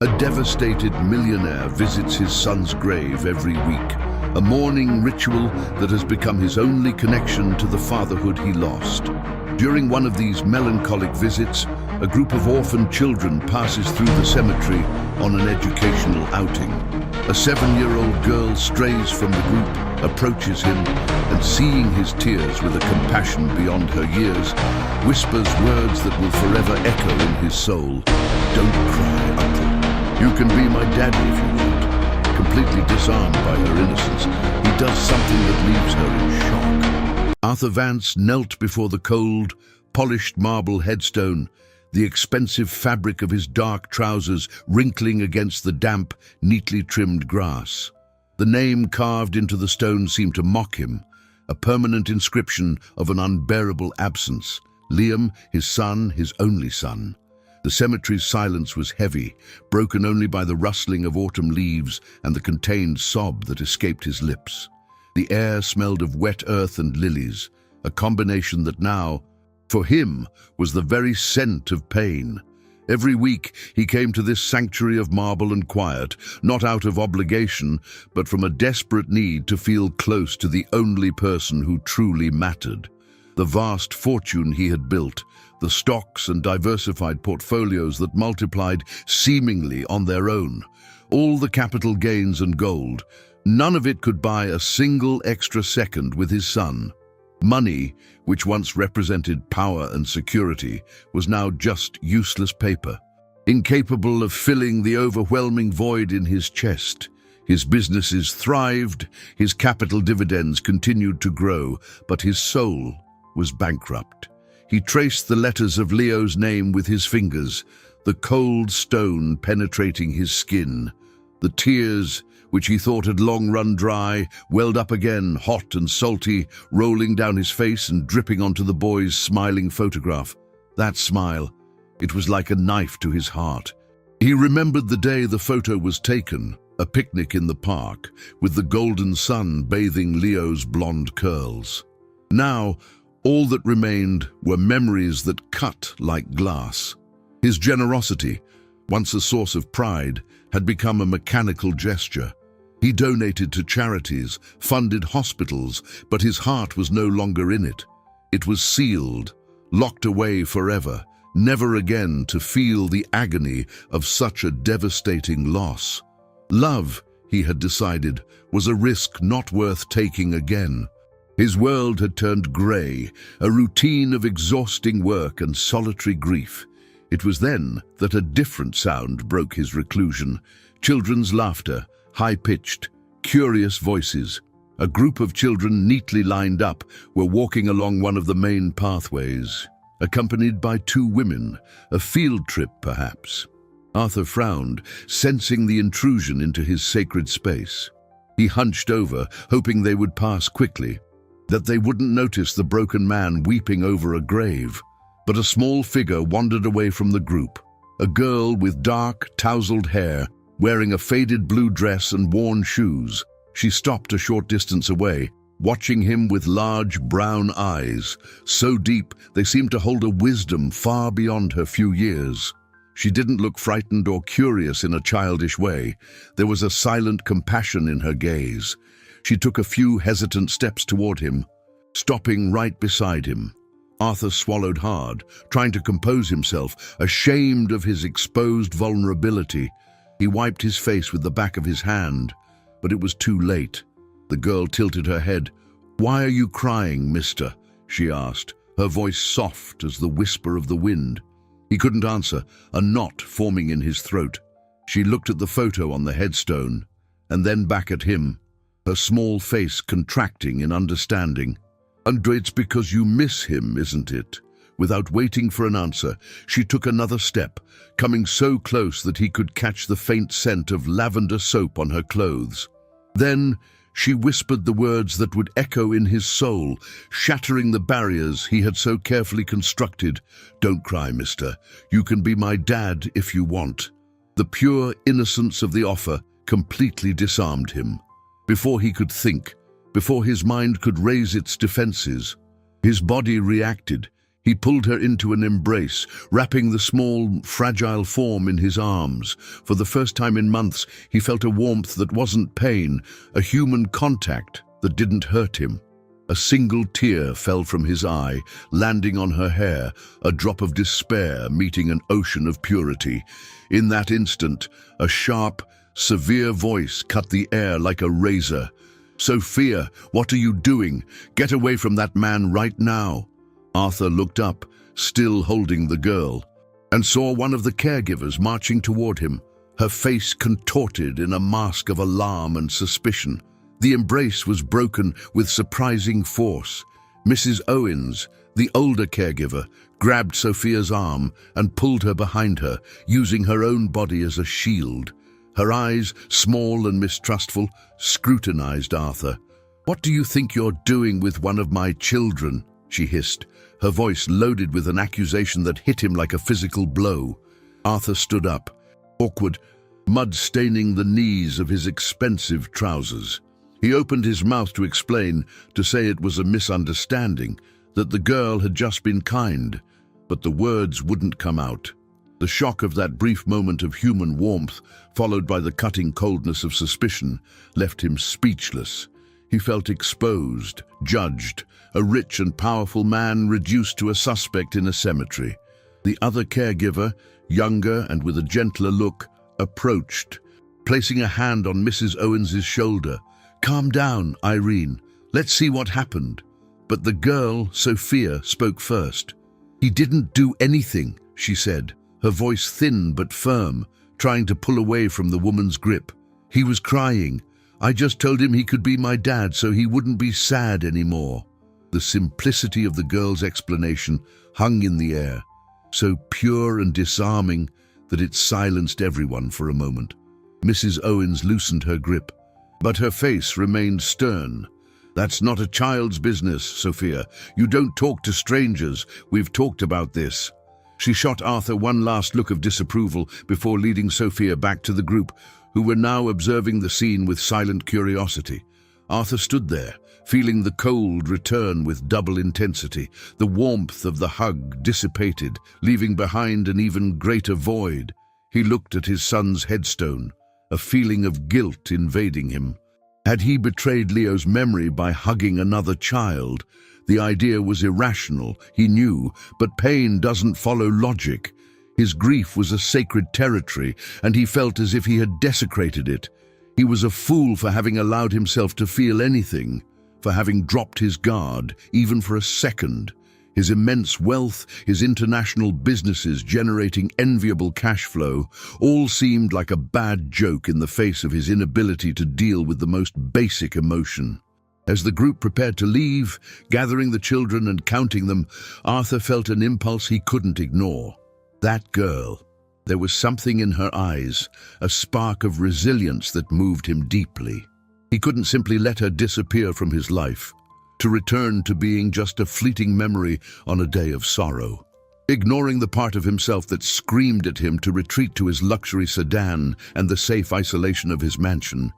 A devastated millionaire visits his son's grave every week, a mourning ritual that has become his only connection to the fatherhood he lost. During one of these melancholic visits, a group of orphan children passes through the cemetery on an educational outing. A 7-year-old girl strays from the group, approaches him, and seeing his tears with a compassion beyond her years, whispers words that will forever echo in his soul. "Don't cry, uncle. You can be my daddy if you want." Completely disarmed by her innocence, he does something that leaves her in shock. Arthur Vance knelt before the cold, polished marble headstone, the expensive fabric of his dark trousers wrinkling against the damp, neatly trimmed grass. The name carved into the stone seemed to mock him, a permanent inscription of an unbearable absence. Liam, his son, his only son. The cemetery's silence was heavy, broken only by the rustling of autumn leaves and the contained sob that escaped his lips. The air smelled of wet earth and lilies, a combination that now, for him, was the very scent of pain. Every week he came to this sanctuary of marble and quiet, not out of obligation, but from a desperate need to feel close to the only person who truly mattered. The vast fortune he had built, the stocks and diversified portfolios that multiplied seemingly on their own, all the capital gains and gold, none of it could buy a single extra second with his son. Money, which once represented power and security, was now just useless paper, incapable of filling the overwhelming void in his chest. His businesses thrived, his capital dividends continued to grow, but his soul was bankrupt. He traced the letters of Leo's name with his fingers, the cold stone penetrating his skin. The tears, which he thought had long run dry, welled up again, hot and salty, rolling down his face and dripping onto the boy's smiling photograph. That smile, it was like a knife to his heart. He remembered the day the photo was taken, a picnic in the park, with the golden sun bathing Leo's blonde curls. Now, all that remained were memories that cut like glass. His generosity, once a source of pride, had become a mechanical gesture. He donated to charities, funded hospitals, but his heart was no longer in it. It was sealed, locked away forever, never again to feel the agony of such a devastating loss. Love, he had decided, was a risk not worth taking again. His world had turned grey, a routine of exhausting work and solitary grief. It was then that a different sound broke his reclusion. Children's laughter, high-pitched, curious voices. A group of children neatly lined up were walking along one of the main pathways, accompanied by 2 women, a field trip perhaps. Arthur frowned, sensing the intrusion into his sacred space. He hunched over, hoping they would pass quickly, that they wouldn't notice the broken man weeping over a grave. But a small figure wandered away from the group, a girl with dark, tousled hair, wearing a faded blue dress and worn shoes. She stopped a short distance away, watching him with large brown eyes, so deep they seemed to hold a wisdom far beyond her few years. She didn't look frightened or curious in a childish way. There was a silent compassion in her gaze. She took a few hesitant steps toward him, stopping right beside him. Arthur swallowed hard, trying to compose himself, ashamed of his exposed vulnerability. He wiped his face with the back of his hand, but it was too late. The girl tilted her head. "Why are you crying, mister?" she asked, her voice soft as the whisper of the wind. He couldn't answer, a knot forming in his throat. She looked at the photo on the headstone, and then back at him, her small face contracting in understanding. "And it's because you miss him, isn't it?" Without waiting for an answer, she took another step, coming so close that he could catch the faint scent of lavender soap on her clothes. Then she whispered the words that would echo in his soul, shattering the barriers he had so carefully constructed. "Don't cry, mister. You can be my dad if you want." The pure innocence of the offer completely disarmed him. Before he could think, before his mind could raise its defenses, his body reacted. He pulled her into an embrace, wrapping the small, fragile form in his arms. For the first time in months, he felt a warmth that wasn't pain, a human contact that didn't hurt him. A single tear fell from his eye, landing on her hair, a drop of despair meeting an ocean of purity. In that instant, a sharp, severe voice cut the air like a razor. "Sophia, what are you doing? Get away from that man right now." Arthur looked up, still holding the girl, and saw one of the caregivers marching toward him, her face contorted in a mask of alarm and suspicion. The embrace was broken with surprising force. Mrs. Owens, the older caregiver, grabbed Sophia's arm and pulled her behind her, using her own body as a shield. Her eyes, small and mistrustful, scrutinized Arthur. "What do you think you're doing with one of my children?" she hissed, her voice loaded with an accusation that hit him like a physical blow. Arthur stood up, awkward, mud staining the knees of his expensive trousers. He opened his mouth to explain, to say it was a misunderstanding, that the girl had just been kind, but the words wouldn't come out. The shock of that brief moment of human warmth, followed by the cutting coldness of suspicion, left him speechless. He felt exposed, judged, a rich and powerful man reduced to a suspect in a cemetery. The other caregiver, younger and with a gentler look, approached, placing a hand on Mrs. Owens's shoulder. "Calm down, Irene. Let's see what happened." But the girl, Sophia, spoke first. "He didn't do anything," she said, her voice thin but firm, trying to pull away from the woman's grip. "He was crying. I just told him he could be my dad so he wouldn't be sad anymore." The simplicity of the girl's explanation hung in the air, so pure and disarming that it silenced everyone for a moment. Mrs. Owens loosened her grip, but her face remained stern. "That's not a child's business, Sophia. You don't talk to strangers. We've talked about this." She shot Arthur one last look of disapproval before leading Sophia back to the group, who were now observing the scene with silent curiosity. Arthur stood there, feeling the cold return with double intensity. The warmth of the hug dissipated, leaving behind an even greater void. He looked at his son's headstone, a feeling of guilt invading him. Had he betrayed Leo's memory by hugging another child? The idea was irrational, he knew, but pain doesn't follow logic. His grief was a sacred territory, and he felt as if he had desecrated it. He was a fool for having allowed himself to feel anything, for having dropped his guard, even for a second. His immense wealth, his international businesses generating enviable cash flow, all seemed like a bad joke in the face of his inability to deal with the most basic emotion. As the group prepared to leave, gathering the children and counting them, Arthur felt an impulse he couldn't ignore. That girl. There was something in her eyes, a spark of resilience that moved him deeply. He couldn't simply let her disappear from his life, to return to being just a fleeting memory on a day of sorrow. Ignoring the part of himself that screamed at him to retreat to his luxury sedan and the safe isolation of his mansion,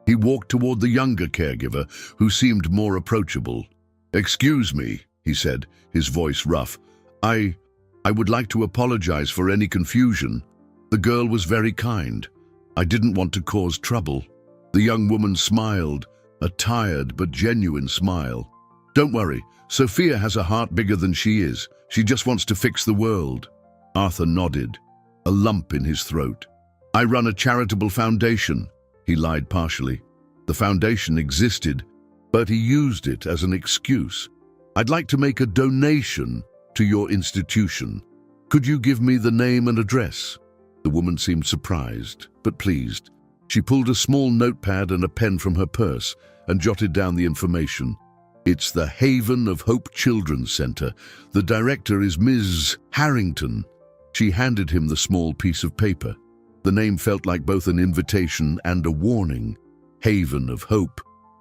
he walked toward the younger caregiver, who seemed more approachable. "Excuse me," he said, his voice rough. I would like to apologize for any confusion. The girl was very kind. I didn't want to cause trouble." The young woman smiled, a tired but genuine smile. "Don't worry, Sophia has a heart bigger than she is. She just wants to fix the world." Arthur nodded, a lump in his throat. "I run a charitable foundation," he lied partially. The foundation existed, but he used it as an excuse. "I'd like to make a donation to your institution. Could you give me the name and address?" The woman seemed surprised, but pleased. She pulled a small notepad and a pen from her purse and jotted down the information. "It's the Haven of Hope Children's Center. The director is Ms. Harrington." She handed him the small piece of paper. The name felt like both an invitation and a warning. Haven of Hope.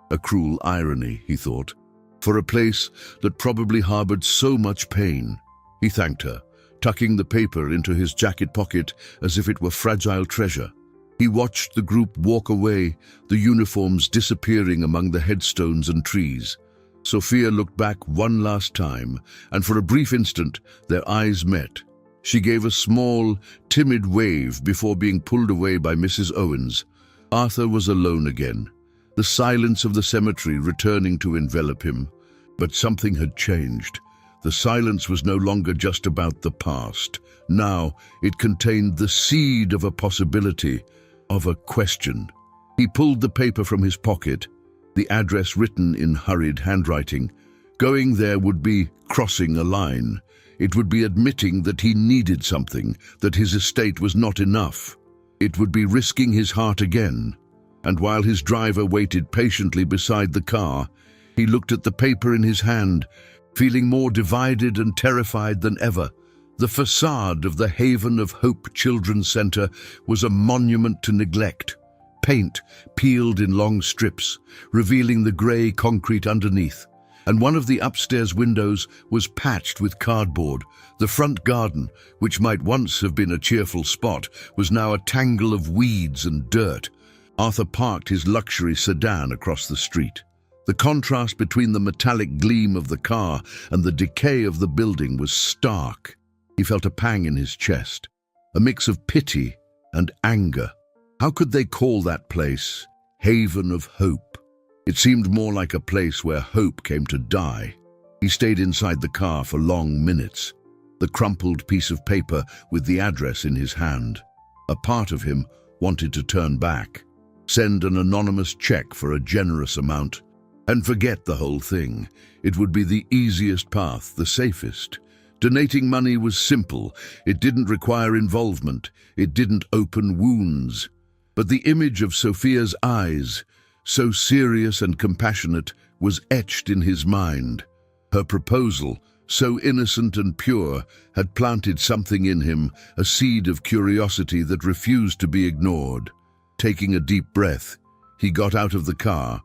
A cruel irony, he thought, for a place that probably harbored so much pain. He thanked her, tucking the paper into his jacket pocket as if it were fragile treasure. He watched the group walk away, the uniforms disappearing among the headstones and trees. Sophia looked back one last time, and for a brief instant their eyes met. She gave a small, timid wave before being pulled away by Mrs. Owens. Arthur was alone again, the silence of the cemetery returning to envelop him. But something had changed. The silence was no longer just about the past. Now it contained the seed of a possibility, of a question. He pulled the paper from his pocket, the address written in hurried handwriting. Going there would be crossing a line. It would be admitting that he needed something, that his estate was not enough. It would be risking his heart again. And while his driver waited patiently beside the car, he looked at the paper in his hand, feeling more divided and terrified than ever. The facade of the Haven of Hope Children's Center was a monument to neglect. Paint peeled in long strips, revealing the grey concrete underneath. And one of the upstairs windows was patched with cardboard. The front garden, which might once have been a cheerful spot, was now a tangle of weeds and dirt. Arthur parked his luxury sedan across the street. The contrast between the metallic gleam of the car and the decay of the building was stark. He felt a pang in his chest, a mix of pity and anger. How could they call that place Haven of Hope? It seemed more like a place where hope came to die. He stayed inside the car for long minutes, the crumpled piece of paper with the address in his hand. A part of him wanted to turn back, send an anonymous check for a generous amount, and forget the whole thing. It would be the easiest path, the safest. Donating money was simple. It didn't require involvement. It didn't open wounds. But the image of Sophia's eyes, so serious and compassionate, was etched in his mind. Her proposal, so innocent and pure, had planted something in him, a seed of curiosity that refused to be ignored. Taking a deep breath, he got out of the car.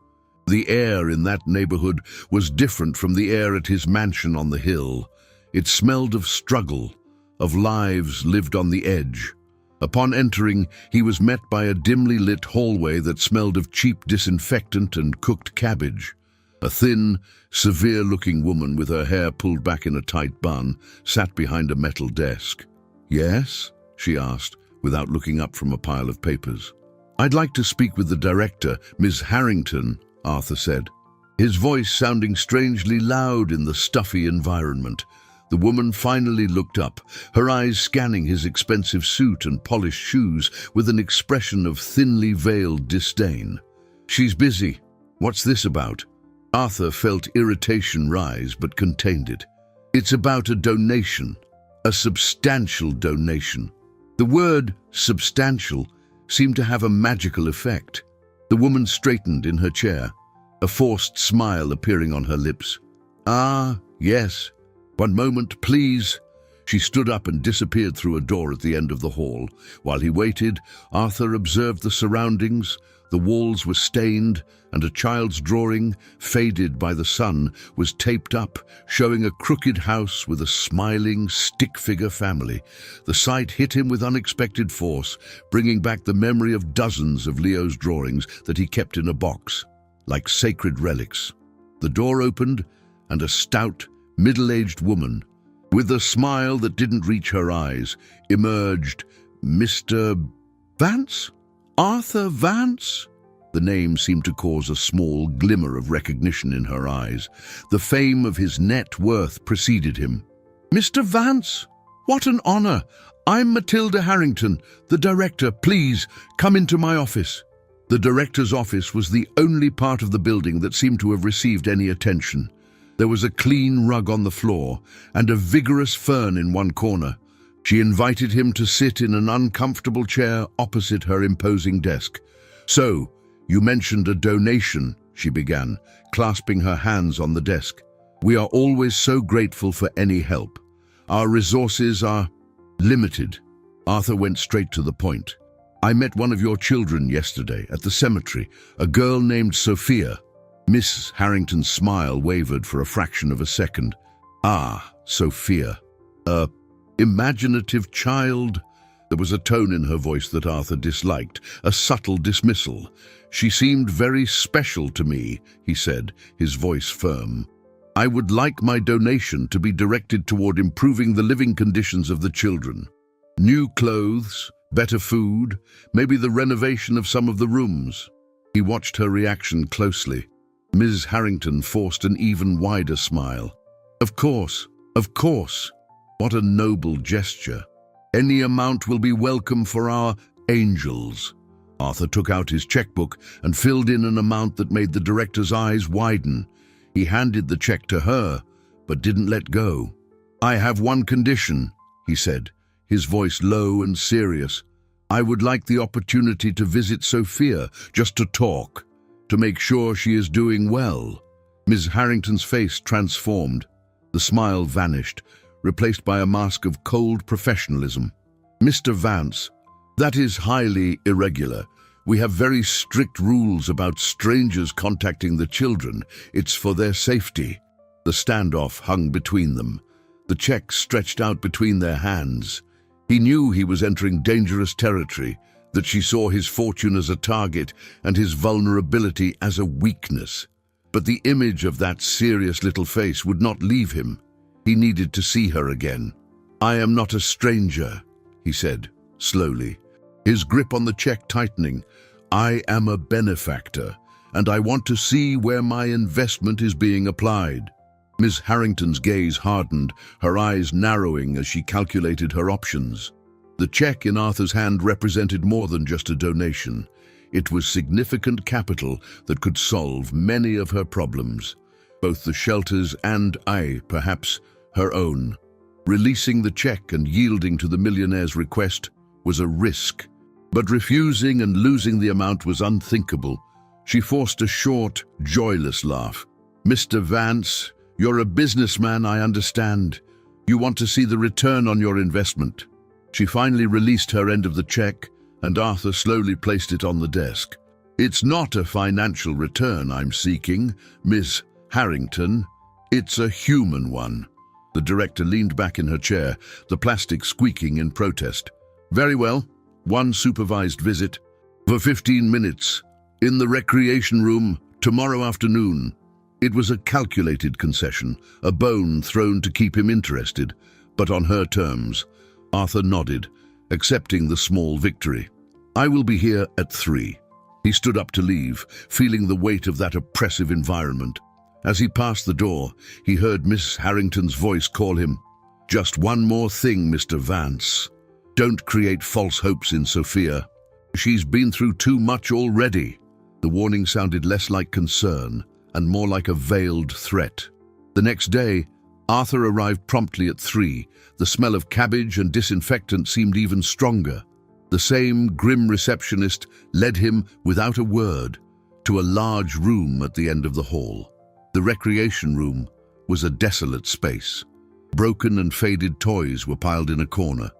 The air in that neighborhood was different from the air at his mansion on the hill. It smelled of struggle, of lives lived on the edge. Upon entering, he was met by a dimly lit hallway that smelled of cheap disinfectant and cooked cabbage. A thin, severe-looking woman with her hair pulled back in a tight bun sat behind a metal desk. "Yes?" she asked, without looking up from a pile of papers. "I'd like to speak with the director, Ms. Harrington," Arthur said, his voice sounding strangely loud in the stuffy environment. The woman finally looked up, her eyes scanning his expensive suit and polished shoes with an expression of thinly veiled disdain. "She's busy. What's this about?" Arthur felt irritation rise but contained it. "It's about a donation, a substantial donation." The word substantial seemed to have a magical effect. The woman straightened in her chair, a forced smile appearing on her lips. "Ah, yes. One moment, please." She stood up and disappeared through a door at the end of the hall. While he waited, Arthur observed the surroundings. The walls were stained, and a child's drawing, faded by the sun, was taped up, showing a crooked house with a smiling, stick-figure family. The sight hit him with unexpected force, bringing back the memory of dozens of Leo's drawings that he kept in a box, like sacred relics. The door opened, and a stout, middle-aged woman, with a smile that didn't reach her eyes, emerged. "Mr. Vance? Arthur Vance?" The name seemed to cause a small glimmer of recognition in her eyes. The fame of his net worth preceded him. "Mr. Vance? What an honor! I'm Matilda Harrington, the director. Please, come into my office." The director's office was the only part of the building that seemed to have received any attention. There was a clean rug on the floor and a vigorous fern in one corner. She invited him to sit in an uncomfortable chair opposite her imposing desk. "So, you mentioned a donation," she began, clasping her hands on the desk. "We are always so grateful for any help. Our resources are limited." Arthur went straight to the point. "I met one of your children yesterday at the cemetery, a girl named Sophia." Miss Harrington's smile wavered for a fraction of a second. "Ah, Sophia. A imaginative child, There was a tone in her voice that Arthur disliked, a subtle dismissal. "She seemed very special to me," he said, his voice firm. "I would like my donation to be directed toward improving the living conditions of the children. New clothes, better food, maybe the renovation of some of the rooms." He watched her reaction closely. Ms. Harrington forced an even wider smile. Of course. What a noble gesture. Any amount will be welcome for our angels." Arthur took out his checkbook and filled in an amount that made the director's eyes widen. He handed the check to her, but didn't let go. "I have one condition," he said, his voice low and serious. "I would like the opportunity to visit Sophia, just to talk, to make sure she is doing well." Ms. Harrington's face transformed. The smile vanished, replaced by a mask of cold professionalism. "Mr. Vance, that is highly irregular. We have very strict rules about strangers contacting the children. It's for their safety." The standoff hung between them. The check stretched out between their hands. He knew he was entering dangerous territory, that she saw his fortune as a target and his vulnerability as a weakness. But the image of that serious little face would not leave him. He needed to see her again. "I am not a stranger," he said, slowly, his grip on the check tightening. "I am a benefactor, and I want to see where my investment is being applied." Miss Harrington's gaze hardened, her eyes narrowing as she calculated her options. The check in Arthur's hand represented more than just a donation. It was significant capital that could solve many of her problems, both the shelter's and, perhaps, her own. Releasing the check and yielding to the millionaire's request was a risk, but refusing and losing the amount was unthinkable. She forced a short, joyless laugh. "Mr. Vance, you're a businessman, I understand. You want to see the return on your investment." She finally released her end of the check, and Arthur slowly placed it on the desk. "It's not a financial return I'm seeking, Miss Harrington. It's a human one." The director leaned back in her chair, the plastic squeaking in protest. "Very well. One supervised visit. For 15 minutes. In the recreation room, tomorrow afternoon." It was a calculated concession, a bone thrown to keep him interested, but on her terms. Arthur nodded, accepting the small victory. "I will be here at 3. He stood up to leave, feeling the weight of that oppressive environment. As he passed the door, he heard Miss Harrington's voice call him. "Just one more thing, Mr. Vance. Don't create false hopes in Sophia. She's been through too much already." The warning sounded less like concern and more like a veiled threat. The next day, Arthur arrived promptly at 3. The smell of cabbage and disinfectant seemed even stronger. The same grim receptionist led him, without a word, to a large room at the end of the hall. The recreation room was a desolate space. Broken and faded toys were piled in a corner,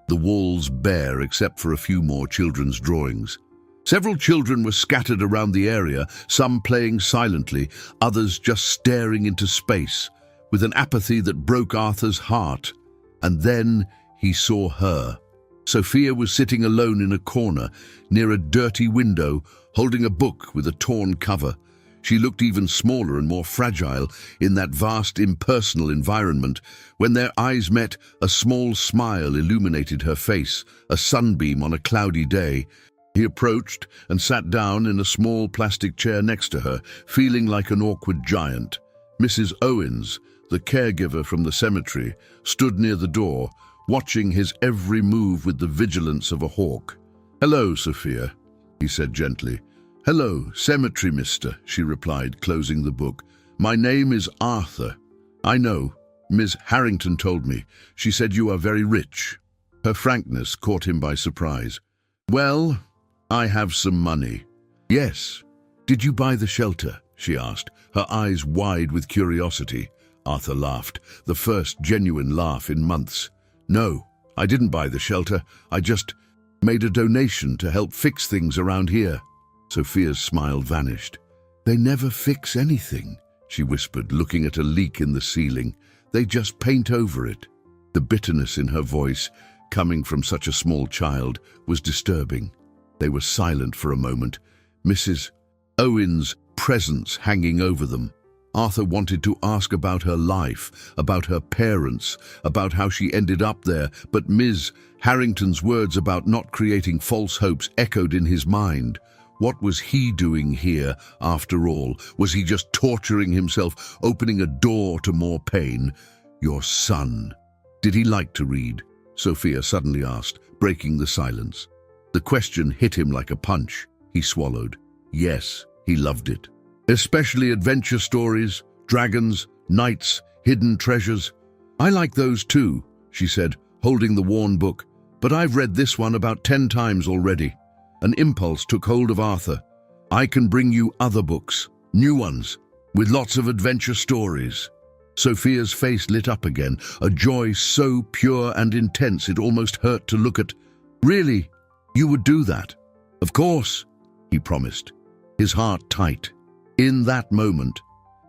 the walls bare except for a few more children's drawings. Several children were scattered around the area, some playing silently, others just staring into space, with an apathy that broke Arthur's heart. And then he saw her. Sophia was sitting alone in a corner, near a dirty window, holding a book with a torn cover. She looked even smaller and more fragile in that vast, impersonal environment. When their eyes met, a small smile illuminated her face, a sunbeam on a cloudy day. He approached and sat down in a small plastic chair next to her, feeling like an awkward giant. Mrs. Owens, the caregiver from the cemetery, stood near the door, watching his every move with the vigilance of a hawk. "Hello, Sophia," he said gently. "Hello, cemetery mister," she replied, closing the book. "My name is Arthur." "I know. Miss Harrington told me. She said you are very rich." Her frankness caught him by surprise. "Well, I have some money." "Yes. Did you buy the shelter?" she asked, her eyes wide with curiosity. Arthur laughed, the first genuine laugh in months. "No, I didn't buy the shelter. I just made a donation to help fix things around here." Sophia's smile vanished. "They never fix anything," she whispered, looking at a leak in the ceiling. "They just paint over it." The bitterness in her voice coming from such a small child, was disturbing. They were silent for a moment, Mrs. Owen's presence hanging over them. Arthur wanted to ask about her life, about her parents, about how she ended up there, but Ms. Harrington's words about not creating false hopes echoed in his mind. What was he doing here, after all? Was he just torturing himself, opening a door to more pain? Your son. Did he like to read? Sophia suddenly asked, breaking the silence. The question hit him like a punch. He swallowed. Yes, he loved it. Especially adventure stories, dragons, knights, hidden treasures. I like those too, she said, holding the worn book, but I've read this one about 10 times already. An impulse took hold of Arthur. I can bring you other books, new ones, with lots of adventure stories. Sophia's face lit up again, a joy so pure and intense it almost hurt to look at. Really? You would do that? Of course, he promised, his heart tight. In that moment,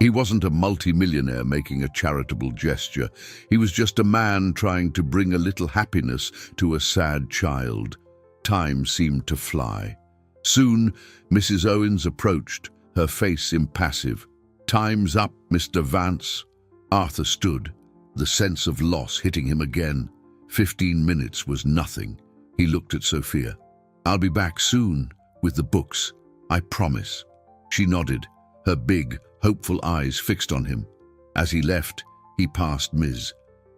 he wasn't a multimillionaire making a charitable gesture. He was just a man trying to bring a little happiness to a sad child. Time seemed to fly. Soon, Mrs. Owens approached, her face impassive. Time's up, Mr. Vance. Arthur stood, the sense of loss hitting him again. 15 minutes was nothing. He looked at Sophia. I'll be back soon, with the books. I promise. She nodded, her big, hopeful eyes fixed on him. As he left, he passed Ms.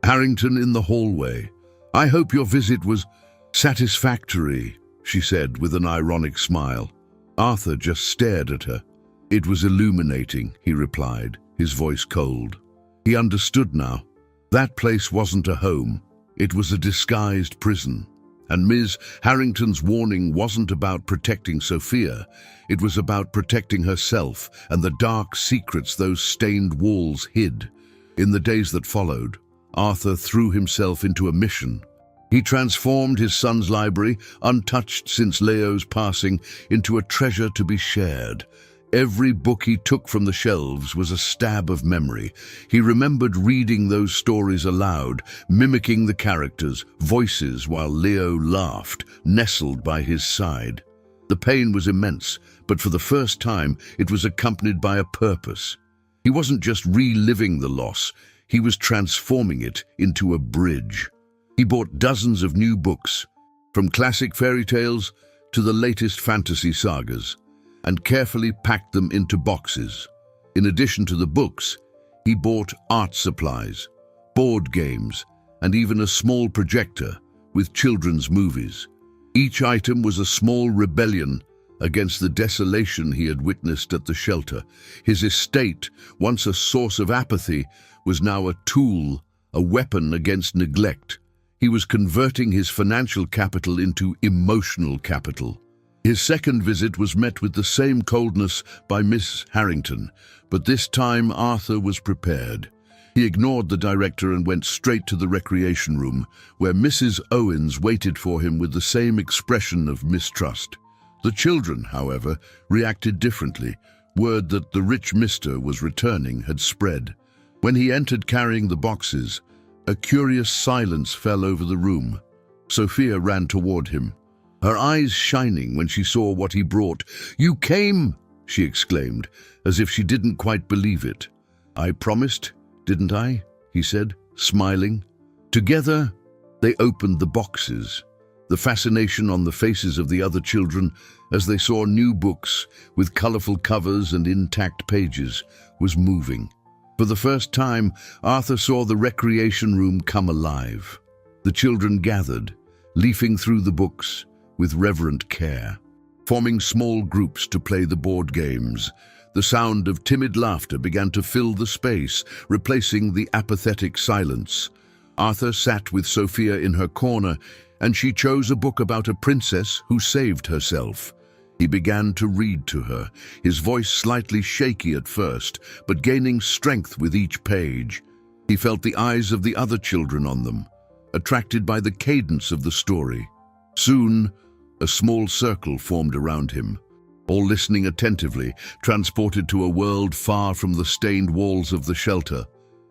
Harrington in the hallway. I hope your visit was satisfactory, she said with an ironic smile. Arthur just stared at her. It was illuminating, he replied, his voice cold. He understood now. That place wasn't a home. It was a disguised prison. And Ms. Harrington's warning wasn't about protecting Sophia. It was about protecting herself and the dark secrets those stained walls hid. In the days that followed, Arthur threw himself into a mission. He transformed his son's library, untouched since Leo's passing, into a treasure to be shared. Every book he took from the shelves was a stab of memory. He remembered reading those stories aloud, mimicking the characters' voices while Leo laughed, nestled by his side. The pain was immense, but for the first time it was accompanied by a purpose. He wasn't just reliving the loss, he was transforming it into a bridge. He bought dozens of new books, from classic fairy tales to the latest fantasy sagas, and carefully packed them into boxes. In addition to the books, he bought art supplies, board games, and even a small projector with children's movies. Each item was a small rebellion against the desolation he had witnessed at the shelter. His estate, once a source of apathy, was now a tool, a weapon against neglect. He was converting his financial capital into emotional capital. His second visit was met with the same coldness by Miss Harrington, but this time Arthur was prepared. He ignored the director and went straight to the recreation room, where Mrs. Owens waited for him with the same expression of mistrust. The children, however, reacted differently. Word that the rich mister was returning had spread. When he entered carrying the boxes, a curious silence fell over the room. Sophia ran toward him, her eyes shining when she saw what he brought. "You came!" she exclaimed, as if she didn't quite believe it. "I promised, didn't I?" he said, smiling. Together, they opened the boxes. The fascination on the faces of the other children as they saw new books with colorful covers and intact pages was moving. For the first time, Arthur saw the recreation room come alive. The children gathered, leafing through the books with reverent care, forming small groups to play the board games. The sound of timid laughter began to fill the space, replacing the apathetic silence. Arthur sat with Sophia in her corner, and she chose a book about a princess who saved herself. He began to read to her, his voice slightly shaky at first, but gaining strength with each page. He felt the eyes of the other children on them, attracted by the cadence of the story. Soon, a small circle formed around him, all listening attentively, transported to a world far from the stained walls of the shelter.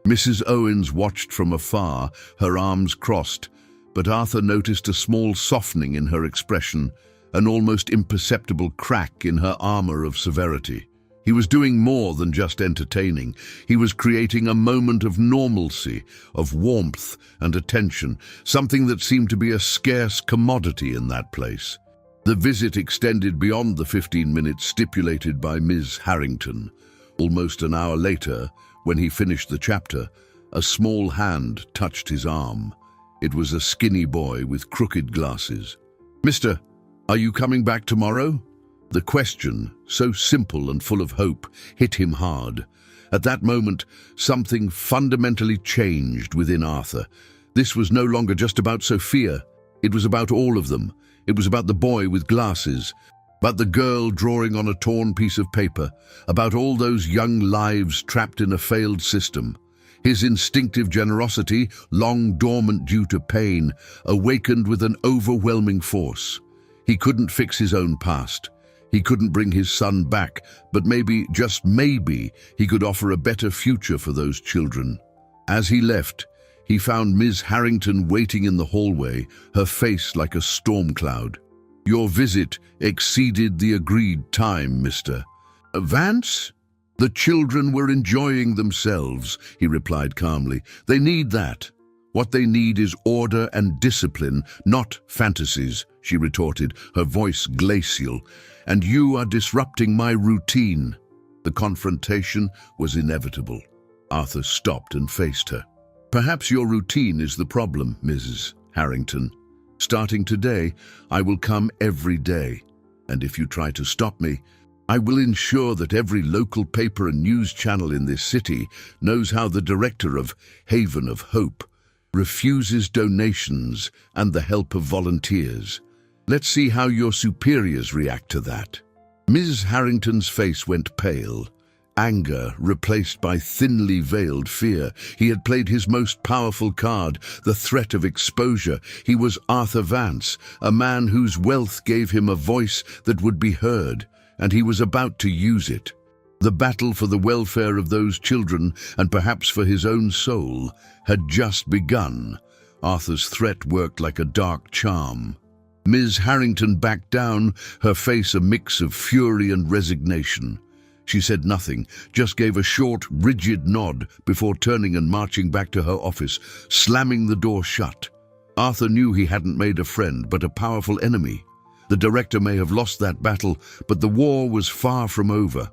Mrs. Owens watched from afar, her arms crossed, but Arthur noticed a small softening in her expression, an almost imperceptible crack in her armor of severity. He was doing more than just entertaining. He was creating a moment of normalcy, of warmth and attention, something that seemed to be a scarce commodity in that place. The visit extended beyond the 15 minutes stipulated by Ms. Harrington. Almost an hour later, when he finished the chapter, a small hand touched his arm. It was a skinny boy with crooked glasses. "Mister, are you coming back tomorrow?" The question, so simple and full of hope, hit him hard. At that moment, something fundamentally changed within Arthur. This was no longer just about Sophia. It was about all of them. It was about the boy with glasses, about the girl drawing on a torn piece of paper, about all those young lives trapped in a failed system. His instinctive generosity, long dormant due to pain, awakened with an overwhelming force. He couldn't fix his own past. He couldn't bring his son back, but maybe, just maybe, he could offer a better future for those children. As he left, he found Ms. Harrington waiting in the hallway, her face like a storm cloud. "Your visit exceeded the agreed time, Mr. Vance?" "The children were enjoying themselves," he replied calmly. "They need that. What they need is order and discipline, not fantasies," she retorted, her voice glacial. "And you are disrupting my routine." The confrontation was inevitable. Arthur stopped and faced her. "Perhaps your routine is the problem, Mrs. Harrington. Starting today, I will come every day. And if you try to stop me, I will ensure that every local paper and news channel in this city knows how the director of Haven of Hope refuses donations and the help of volunteers. Let's see how your superiors react to that." Ms. Harrington's face went pale. Anger replaced by thinly veiled fear. He had played his most powerful card, the threat of exposure. He was Arthur Vance, a man whose wealth gave him a voice that would be heard, and he was about to use it. The battle for the welfare of those children, and perhaps for his own soul, had just begun. Arthur's threat worked like a dark charm. Ms. Harrington backed down, her face a mix of fury and resignation. She said nothing, just gave a short, rigid nod before turning and marching back to her office, slamming the door shut. Arthur knew he hadn't made a friend, but a powerful enemy. The director may have lost that battle, but the war was far from over.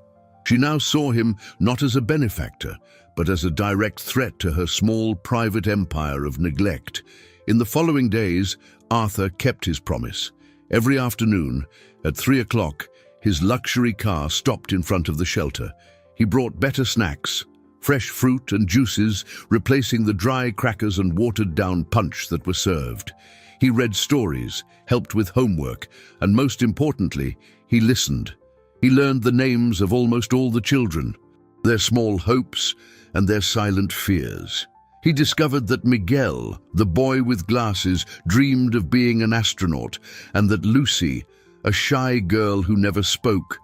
She now saw him not as a benefactor, but as a direct threat to her small private empire of neglect. In the following days, Arthur kept his promise. Every afternoon, at 3 o'clock, his luxury car stopped in front of the shelter. He brought better snacks, fresh fruit and juices, replacing the dry crackers and watered-down punch that were served. He read stories, helped with homework, and most importantly, he listened. He learned the names of almost all the children, their small hopes and their silent fears. He discovered that Miguel, the boy with glasses, dreamed of being an astronaut, and that Lucy, a shy girl who never spoke,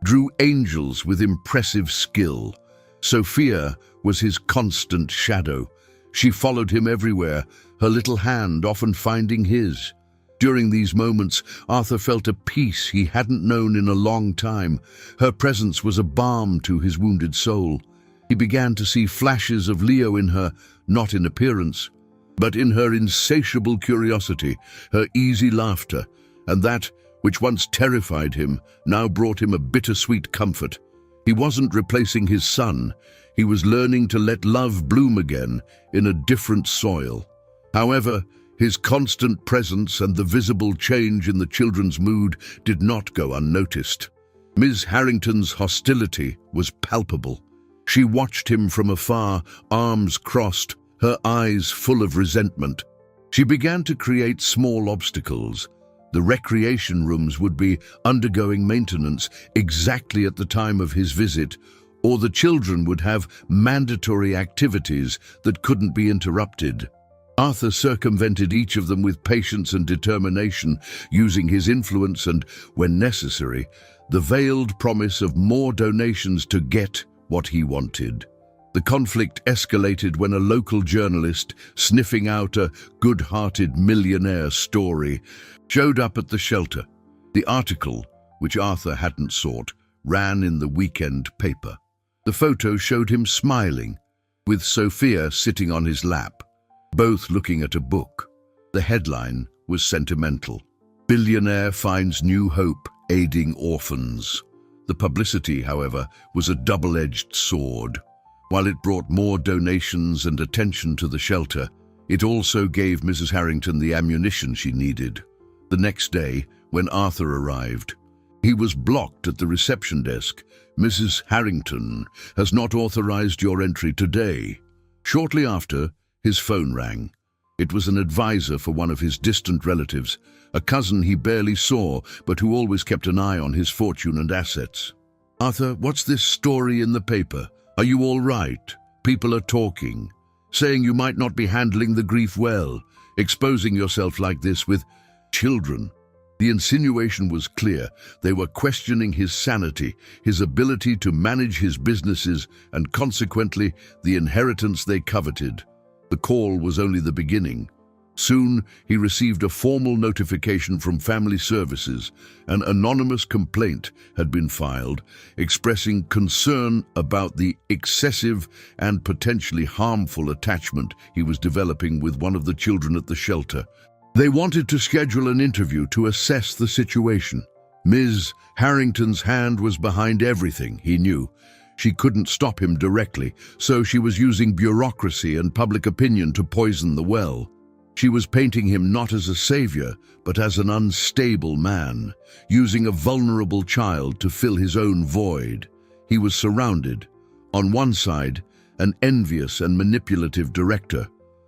drew angels with impressive skill. Sophia was his constant shadow. She followed him everywhere, her little hand often finding his. During these moments, Arthur felt a peace he hadn't known in a long time. Her presence was a balm to his wounded soul. He began to see flashes of Leo in her, not in appearance, but in her insatiable curiosity, her easy laughter, and that which once terrified him, now brought him a bittersweet comfort. He wasn't replacing his son. He was learning to let love bloom again in a different soil. However, his constant presence and the visible change in the children's mood did not go unnoticed. Ms. Harrington's hostility was palpable. She watched him from afar, arms crossed, her eyes full of resentment. She began to create small obstacles. The recreation rooms would be undergoing maintenance exactly at the time of his visit, or the children would have mandatory activities that couldn't be interrupted. Arthur circumvented each of them with patience and determination, using his influence and, when necessary, the veiled promise of more donations to get what he wanted. The conflict escalated when a local journalist, sniffing out a good-hearted millionaire story, showed up at the shelter. The article, which Arthur hadn't sought, ran in the weekend paper. The photo showed him smiling, with Sophia sitting on his lap, both looking at a book. The headline was sentimental. "Billionaire finds new hope aiding orphans." The publicity, however, was a double-edged sword. While it brought more donations and attention to the shelter, it also gave Mrs. Harrington the ammunition she needed. The next day, when Arthur arrived, he was blocked at the reception desk. "Mrs. Harrington has not authorized your entry today." Shortly after, his phone rang. It was an advisor for one of his distant relatives, a cousin he barely saw, but who always kept an eye on his fortune and assets. "Arthur, what's this story in the paper? Are you all right? People are talking, saying you might not be handling the grief well, exposing yourself like this with children." The insinuation was clear. They were questioning his sanity, his ability to manage his businesses, and consequently, the inheritance they coveted. The call was only the beginning. Soon, he received a formal notification from Family Services. An anonymous complaint had been filed, expressing concern about the excessive and potentially harmful attachment he was developing with one of the children at the shelter. They wanted to schedule an interview to assess the situation. Ms. Harrington's hand was behind everything, he knew. She couldn't stop him directly, so she was using bureaucracy and public opinion to poison the well. She was painting him not as a savior, but as an unstable man, using a vulnerable child to fill his own void. He was surrounded. On one side, an envious and manipulative director.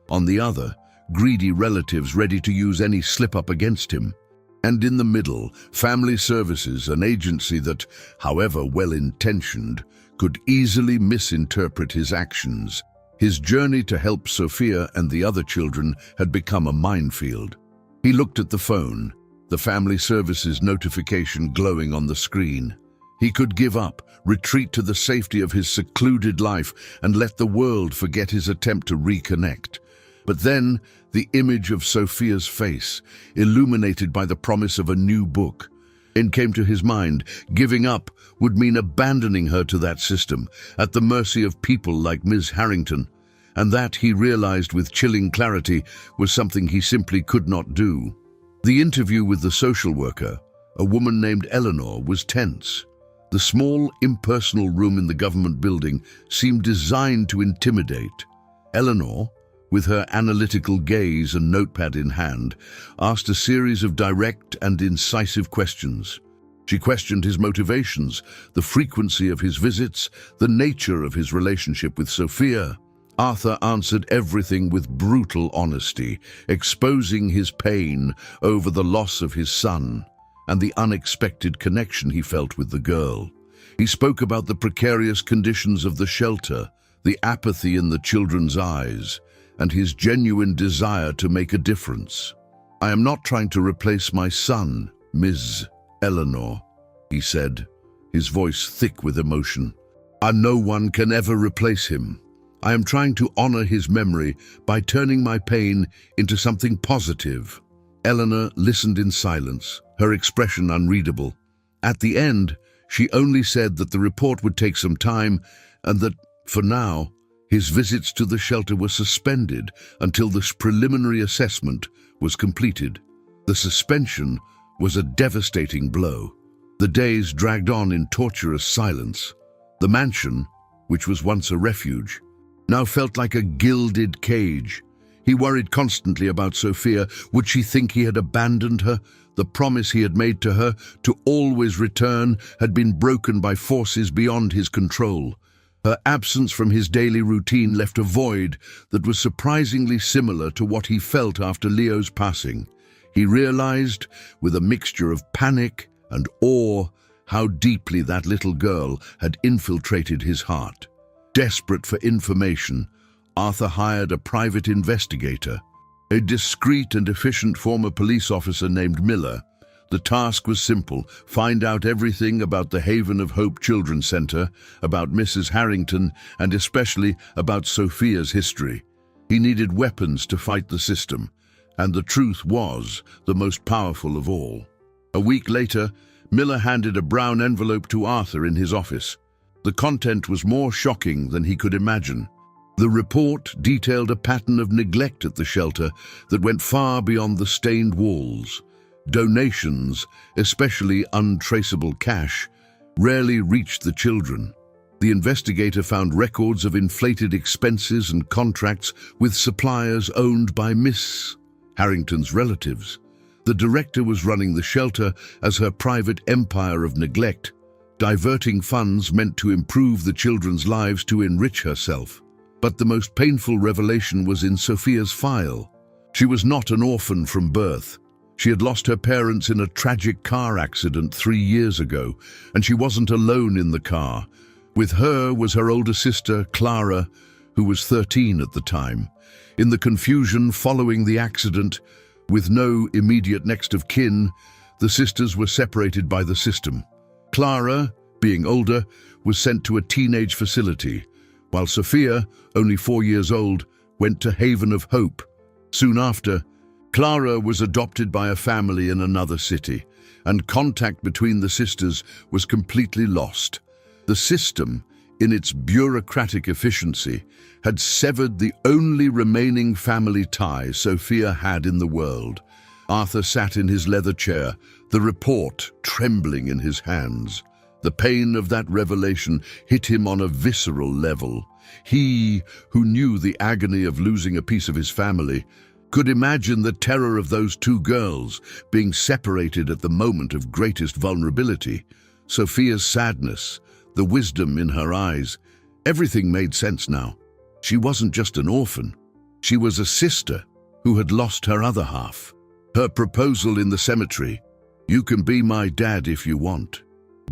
On the other, greedy relatives ready to use any slip-up against him. And in the middle, Family Services, an agency that, however well-intentioned, could easily misinterpret his actions. His journey to help Sophia and the other children had become a minefield. He looked at the phone, the Family Services notification glowing on the screen. He could give up, retreat to the safety of his secluded life, and let the world forget his attempt to reconnect. But then, the image of Sophia's face, illuminated by the promise of a new book, came to his mind. Giving up would mean abandoning her to that system, at the mercy of people like Ms. Harrington. And that, he realized with chilling clarity, was something he simply could not do. The interview with the social worker, a woman named Eleanor, was tense. The small, impersonal room in the government building seemed designed to intimidate. Eleanor, with her analytical gaze and notepad in hand, asked a series of direct and incisive questions. She questioned his motivations, the frequency of his visits, the nature of his relationship with Sophia. Arthur answered everything with brutal honesty, exposing his pain over the loss of his son and the unexpected connection he felt with the girl. He spoke about the precarious conditions of the shelter, the apathy in the children's eyes, and his genuine desire to make a difference. "I am not trying to replace my son, Ms. Eleanor," he said, his voice thick with emotion. "And no one can ever replace him. I am trying to honor his memory by turning my pain into something positive." Eleanor listened in silence, her expression unreadable. At the end, she only said that the report would take some time and that, for now, his visits to the shelter were suspended until this preliminary assessment was completed. The suspension was a devastating blow. The days dragged on in torturous silence. The mansion, which was once a refuge, now felt like a gilded cage. He worried constantly about Sophia. Would she think he had abandoned her? The promise he had made to her to always return had been broken by forces beyond his control. Her absence from his daily routine left a void that was surprisingly similar to what he felt after Leo's passing. He realized, with a mixture of panic and awe, how deeply that little girl had infiltrated his heart. Desperate for information, Arthur hired a private investigator, a discreet and efficient former police officer named Miller. The task was simple: find out everything about the Haven of Hope Children's Center, about Mrs. Harrington, and especially about Sophia's history. He needed weapons to fight the system, and the truth was the most powerful of all. A week later, Miller handed a brown envelope to Arthur in his office. The content was more shocking than he could imagine. The report detailed a pattern of neglect at the shelter that went far beyond the stained walls. Donations, especially untraceable cash, rarely reached the children. The investigator found records of inflated expenses and contracts with suppliers owned by Miss Harrington's relatives. The director was running the shelter as her private empire of neglect, diverting funds meant to improve the children's lives to enrich herself. But the most painful revelation was in Sophia's file. She was not an orphan from birth. She had lost her parents in a tragic car accident 3 years ago, and she wasn't alone in the car. With her was her older sister, Clara, who was 13 at the time. In the confusion following the accident, with no immediate next of kin, the sisters were separated by the system. Clara, being older, was sent to a teenage facility, while Sophia, only 4 years old, went to Haven of Hope. Soon after, Clara was adopted by a family in another city, and contact between the sisters was completely lost. The system, in its bureaucratic efficiency, had severed the only remaining family tie Sophia had in the world. Arthur sat in his leather chair, the report trembling in his hands. The pain of that revelation hit him on a visceral level. He, who knew the agony of losing a piece of his family, could imagine the terror of those 2 girls being separated at the moment of greatest vulnerability. Sophia's sadness, the wisdom in her eyes, everything made sense now. She wasn't just an orphan. She was a sister who had lost her other half. Her proposal in the cemetery, "You can be my dad if you want,"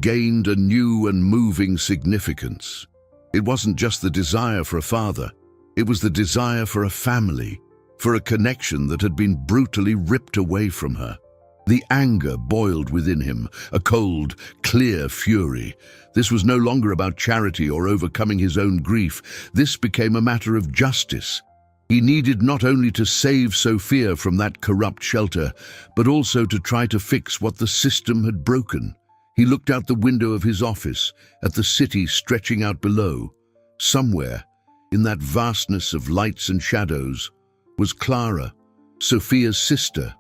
gained a new and moving significance. It wasn't just the desire for a father. It was the desire for a family, for a connection that had been brutally ripped away from her. The anger boiled within him, a cold, clear fury. This was no longer about charity or overcoming his own grief. This became a matter of justice. He needed not only to save Sophia from that corrupt shelter, but also to try to fix what the system had broken. He looked out the window of his office, at the city stretching out below. Somewhere, in that vastness of lights and shadows, was Clara, Sophia's sister.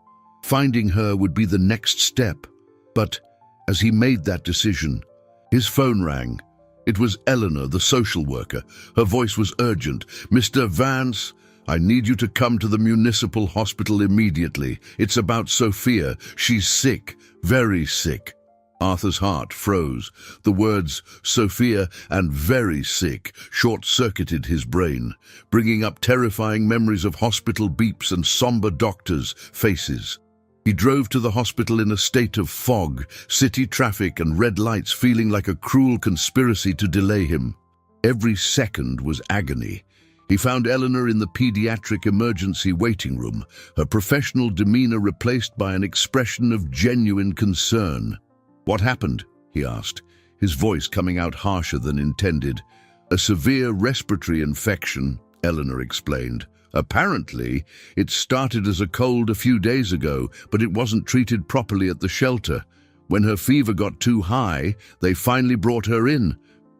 Finding her would be the next step. But as he made that decision, his phone rang. It was Eleanor, the social worker. Her voice was urgent. "Mr. Vance, I need you to come to the municipal hospital immediately. It's about Sophia. She's sick, very sick." Arthur's heart froze. The words Sophia and very sick short-circuited his brain, bringing up terrifying memories of hospital beeps and somber doctors' faces. He drove to the hospital in a state of fog, city traffic and red lights feeling like a cruel conspiracy to delay him. Every second was agony. He found Eleanor in the pediatric emergency waiting room, her professional demeanor replaced by an expression of genuine concern. "What happened?" he asked, his voice coming out harsher than intended. "A severe respiratory infection," Eleanor explained. "Apparently, it started as a cold a few days ago, but it wasn't treated properly at the shelter. When her fever got too high, they finally brought her in.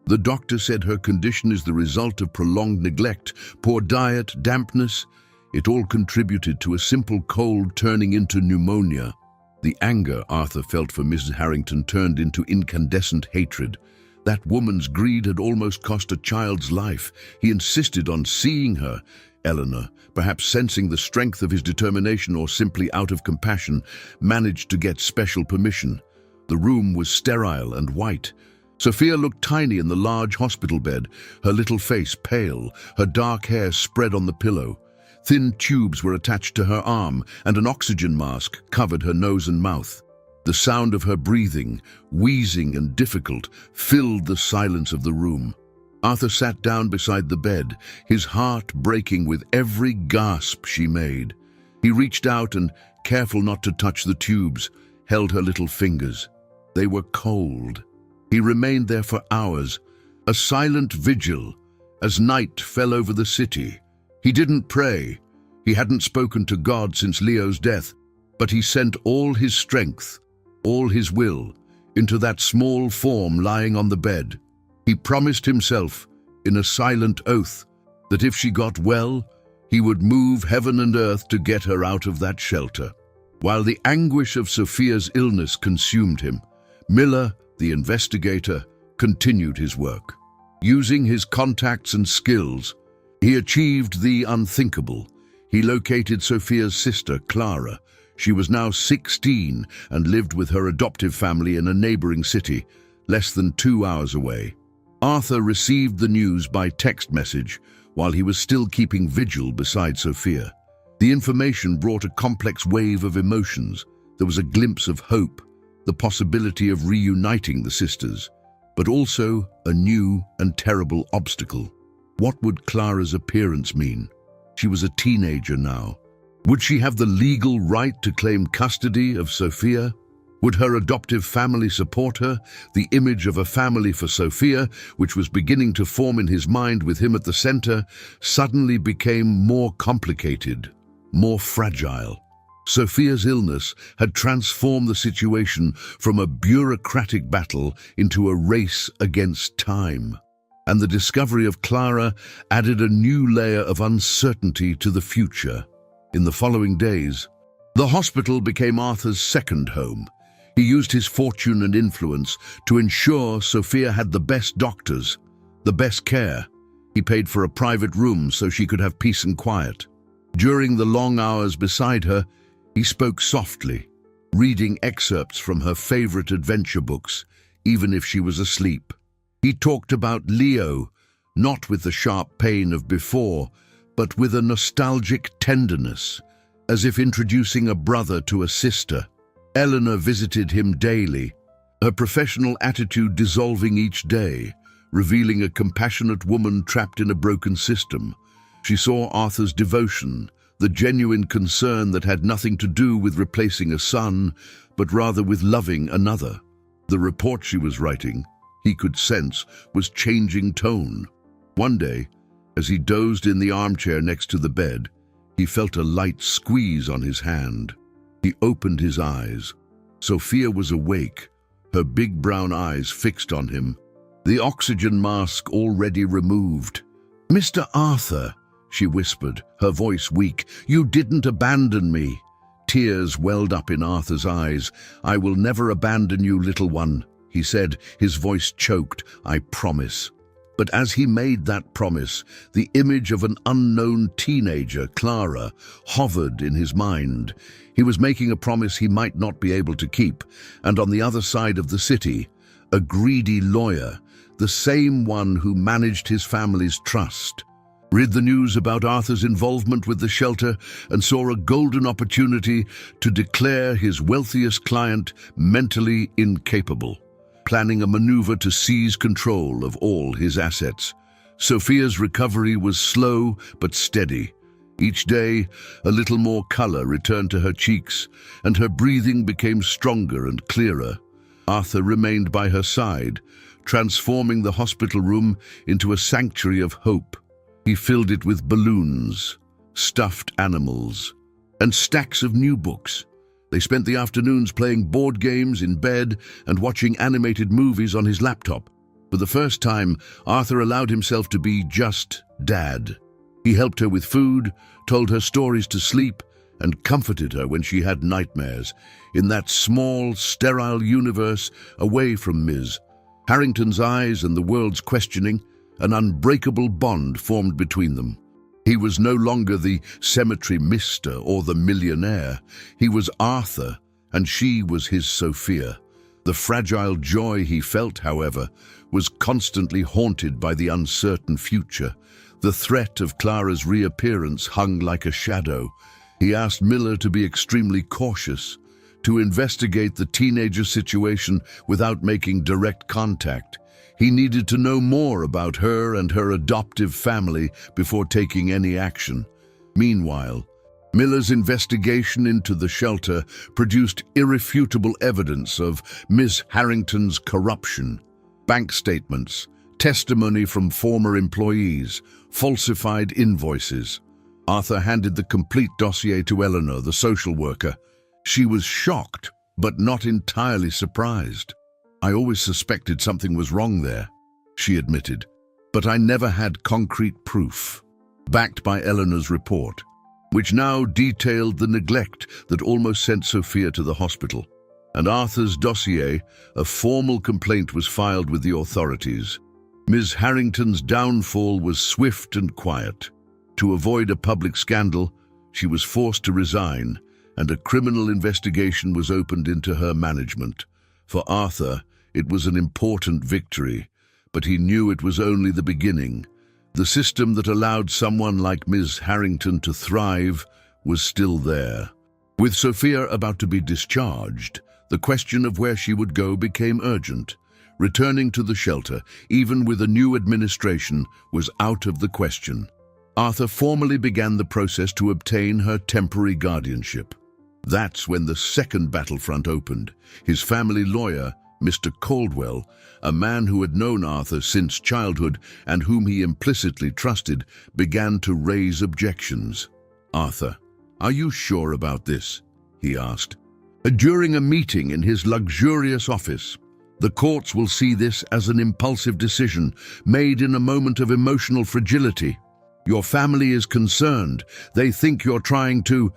The doctor said her condition is the result of prolonged neglect, poor diet, dampness. It all contributed to a simple cold turning into pneumonia." The anger Arthur felt for Mrs. Harrington turned into incandescent hatred. That woman's greed had almost cost a child's life. He insisted on seeing her. Eleanor, perhaps sensing the strength of his determination or simply out of compassion, managed to get special permission. The room was sterile and white. Sophia looked tiny in the large hospital bed, her little face pale, her dark hair spread on the pillow. Thin tubes were attached to her arm, and an oxygen mask covered her nose and mouth. The sound of her breathing, wheezing and difficult, filled the silence of the room. Arthur sat down beside the bed, his heart breaking with every gasp she made. He reached out and, careful not to touch the tubes, held her little fingers. They were cold. He remained there for hours, a silent vigil, as night fell over the city. He didn't pray. He hadn't spoken to God since Leo's death, but he sent all his strength, all his will, into that small form lying on the bed. He promised himself, in a silent oath, that if she got well, he would move heaven and earth to get her out of that shelter. While the anguish of Sophia's illness consumed him, Miller, the investigator, continued his work. Using his contacts and skills, he achieved the unthinkable. He located Sophia's sister, Clara. She was now 16 and lived with her adoptive family in a neighboring city, less than 2 hours away. Arthur received the news by text message while he was still keeping vigil beside Sophia. The information brought a complex wave of emotions. There was a glimpse of hope, the possibility of reuniting the sisters, but also a new and terrible obstacle. What would Clara's appearance mean? She was a teenager now. Would she have the legal right to claim custody of Sophia? Would her adoptive family support her? The image of a family for Sophia, which was beginning to form in his mind with him at the center, suddenly became more complicated, more fragile. Sophia's illness had transformed the situation from a bureaucratic battle into a race against time. And the discovery of Clara added a new layer of uncertainty to the future. In the following days, the hospital became Arthur's second home. He used his fortune and influence to ensure Sophia had the best doctors, the best care. He paid for a private room so she could have peace and quiet. During the long hours beside her, he spoke softly, reading excerpts from her favorite adventure books, even if she was asleep. He talked about Leo, not with the sharp pain of before, but with a nostalgic tenderness, as if introducing a brother to a sister. Eleanor visited him daily, her professional attitude dissolving each day, revealing a compassionate woman trapped in a broken system. She saw Arthur's devotion, the genuine concern that had nothing to do with replacing a son, but rather with loving another. The report she was writing, he could sense, was changing tone. One day, as he dozed in the armchair next to the bed, he felt a light squeeze on his hand. He opened his eyes. Sophia was awake, her big brown eyes fixed on him, the oxygen mask already removed. "Mr. Arthur," she whispered, her voice weak, "you didn't abandon me." Tears welled up in Arthur's eyes. "I will never abandon you, little one," he said, his voice choked. "I promise." But as he made that promise, the image of an unknown teenager, Clara, hovered in his mind. He was making a promise he might not be able to keep, and on the other side of the city, a greedy lawyer, the same one who managed his family's trust, read the news about Arthur's involvement with the shelter and saw a golden opportunity to declare his wealthiest client mentally incapable, planning a maneuver to seize control of all his assets. Sophia's recovery was slow but steady. Each day, a little more color returned to her cheeks, and her breathing became stronger and clearer. Arthur remained by her side, transforming the hospital room into a sanctuary of hope. He filled it with balloons, stuffed animals, and stacks of new books. They spent the afternoons playing board games in bed and watching animated movies on his laptop. For the first time, Arthur allowed himself to be just Dad. He helped her with food, told her stories to sleep, and comforted her when she had nightmares. In that small, sterile universe, away from Ms. Harrington's eyes and the world's questioning, an unbreakable bond formed between them. He was no longer the cemetery mister or the millionaire. He was Arthur, and she was his Sophia. The fragile joy he felt, however, was constantly haunted by the uncertain future. The threat of Clara's reappearance hung like a shadow. He asked Miller to be extremely cautious, to investigate the teenager's situation without making direct contact. He needed to know more about her and her adoptive family before taking any action. Meanwhile, Miller's investigation into the shelter produced irrefutable evidence of Ms. Harrington's corruption. Bank statements, testimony from former employees, falsified invoices. Arthur handed the complete dossier to Eleanor, the social worker. She was shocked, but not entirely surprised. "I always suspected something was wrong there," she admitted, "but I never had concrete proof." Backed by Eleanor's report, which now detailed the neglect that almost sent Sophia to the hospital, and Arthur's dossier, a formal complaint was filed with the authorities. Ms. Harrington's downfall was swift and quiet. To avoid a public scandal, she was forced to resign, and a criminal investigation was opened into her management. For Arthur, it was an important victory, but he knew it was only the beginning. The system that allowed someone like Ms. Harrington to thrive was still there. With Sophia about to be discharged, the question of where she would go became urgent. Returning to the shelter, even with a new administration, was out of the question. Arthur formally began the process to obtain her temporary guardianship. That's when the second battlefront opened. His family lawyer, Mr. Caldwell, a man who had known Arthur since childhood and whom he implicitly trusted, began to raise objections. "Arthur, are you sure about this?" he asked. During a meeting in his luxurious office, "The courts will see this as an impulsive decision made in a moment of emotional fragility. Your family is concerned. They think you're trying to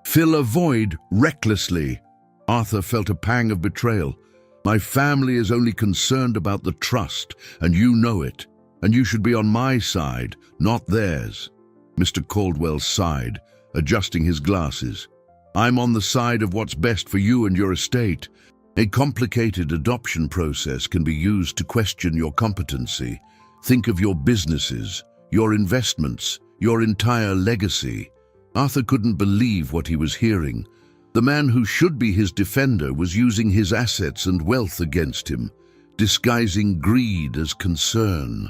fill a void recklessly." Arthur felt a pang of betrayal. "My family is only concerned about the trust, and you know it, and you should be on my side, not theirs." Mr. Caldwell sighed, adjusting his glasses. "I'm on the side of what's best for you and your estate. A complicated adoption process can be used to question your competency. Think of your businesses, your investments, your entire legacy." Arthur couldn't believe what he was hearing. The man who should be his defender was using his assets and wealth against him, disguising greed as concern.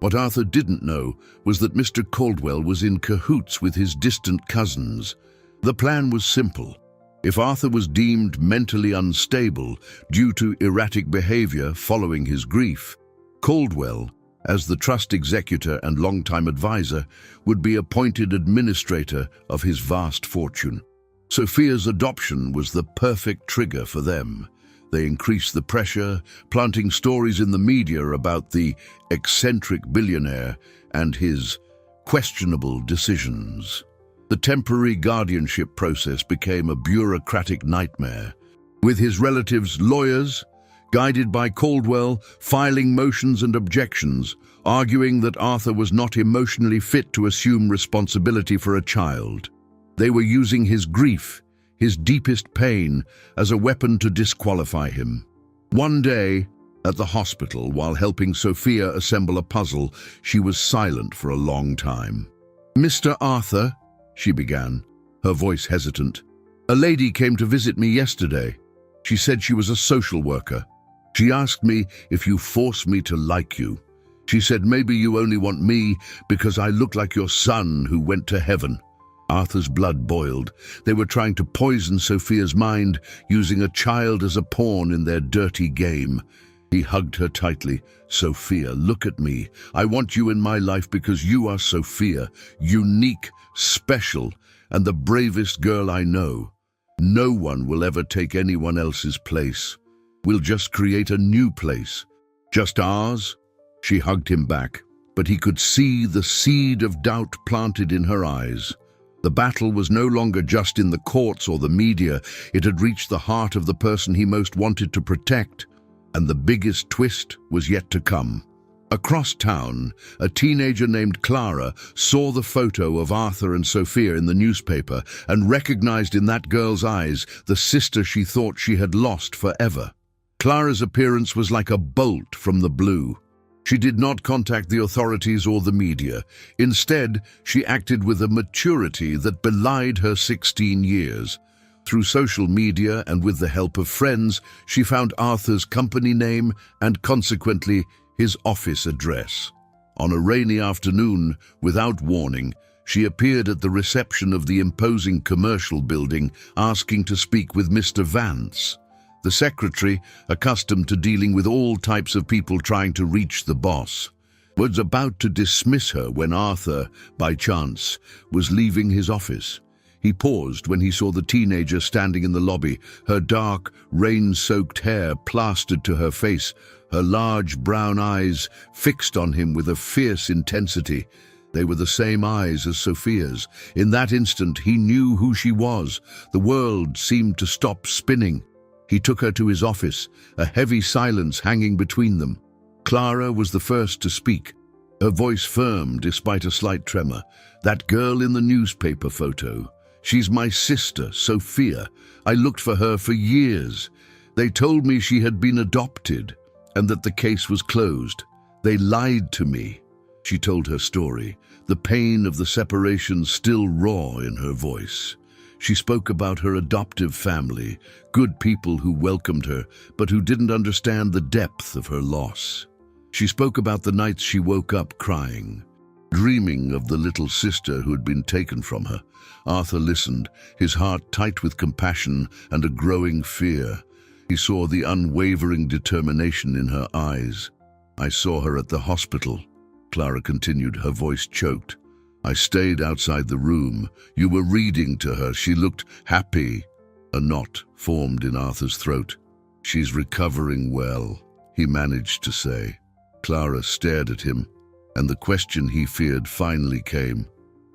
What Arthur didn't know was that Mr. Caldwell was in cahoots with his distant cousins. The plan was simple. If Arthur was deemed mentally unstable due to erratic behavior following his grief, Caldwell, as the trust executor and longtime advisor, would be appointed administrator of his vast fortune. Sophia's adoption was the perfect trigger for them. They increased the pressure, planting stories in the media about the eccentric billionaire and his questionable decisions. The temporary guardianship process became a bureaucratic nightmare, with his relatives' lawyers, guided by Caldwell, filing motions and objections, arguing that Arthur was not emotionally fit to assume responsibility for a child. They were using his grief, his deepest pain, as a weapon to disqualify him. One day, at the hospital, while helping Sophia assemble a puzzle, she was silent for a long time. "Mr. Arthur," she began, her voice hesitant, "a lady came to visit me yesterday. She said she was a social worker. She asked me if you force me to like you. She said maybe you only want me because I look like your son who went to heaven." Arthur's blood boiled. They were trying to poison Sophia's mind, using a child as a pawn in their dirty game. He hugged her tightly. "Sophia, look at me. I want you in my life because you are Sophia, unique, special, and the bravest girl I know. No one will ever take anyone else's place. We'll just create a new place. Just ours." She hugged him back, but he could see the seed of doubt planted in her eyes. The battle was no longer just in the courts or the media. It had reached the heart of the person he most wanted to protect, and the biggest twist was yet to come. Across town, a teenager named Clara saw the photo of Arthur and Sophia in the newspaper and recognized in that girl's eyes the sister she thought she had lost forever. Clara's appearance was like a bolt from the blue. She did not contact the authorities or the media. Instead, she acted with a maturity that belied her 16 years. Through social media and with the help of friends, she found Arthur's company name and consequently his office address. On a rainy afternoon, without warning, She appeared at the reception of the imposing commercial building, asking to speak with Mr. Vance. The secretary, accustomed to dealing with all types of people trying to reach the boss, was about to dismiss her when Arthur, by chance, was leaving his office. He paused when he saw the teenager standing in the lobby, her dark, rain-soaked hair plastered to her face, her large brown eyes fixed on him with a fierce intensity. They were the same eyes as Sophia's. In that instant, he knew who she was. The world seemed to stop spinning. He took her to his office, a heavy silence hanging between them. Clara was the first to speak, her voice firm despite a slight tremor. "That girl in the newspaper photo. She's my sister, Sophia. I looked for her for years. They told me she had been adopted and that the case was closed. They lied to me." She told her story, the pain of the separation still raw in her voice. She spoke about her adoptive family, good people who welcomed her, but who didn't understand the depth of her loss. She spoke about the nights she woke up crying, dreaming of the little sister who had been taken from her. Arthur listened, his heart tight with compassion and a growing fear. He saw the unwavering determination in her eyes. "I saw her at the hospital," Clara continued, her voice choked. "I stayed outside the room. You were reading to her. She looked happy." A knot formed in Arthur's throat. "She's recovering well," he managed to say. Clara stared at him, and the question he feared finally came.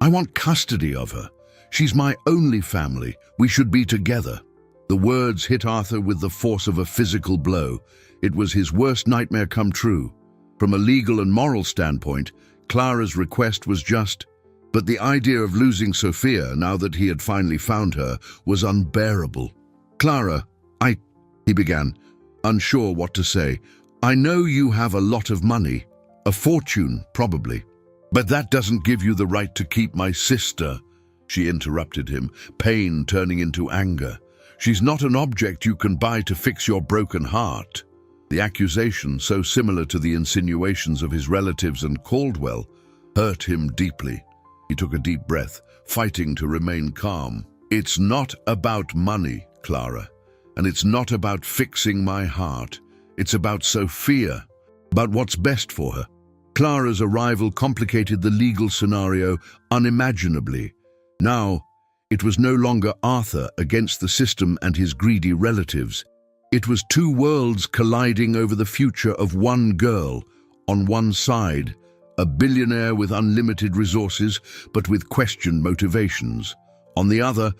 "I want custody of her. She's my only family. We should be together." The words hit Arthur with the force of a physical blow. It was his worst nightmare come true. From a legal and moral standpoint, Clara's request was just, but the idea of losing Sophia, now that he had finally found her, was unbearable. "Clara, he began, unsure what to say. "I know you have a lot of money, a fortune, probably. But that doesn't give you the right to keep my sister." She interrupted him, pain turning into anger. "She's not an object you can buy to fix your broken heart." The accusation, so similar to the insinuations of his relatives and Caldwell, hurt him deeply. He took a deep breath, fighting to remain calm. "It's not about money, Clara, and it's not about fixing my heart. It's about Sophia, about what's best for her." Clara's arrival complicated the legal scenario unimaginably. Now, it was no longer Arthur against the system and his greedy relatives. It was two worlds colliding over the future of one girl. On one side, a billionaire with unlimited resources, but with questioned motivations. On the other,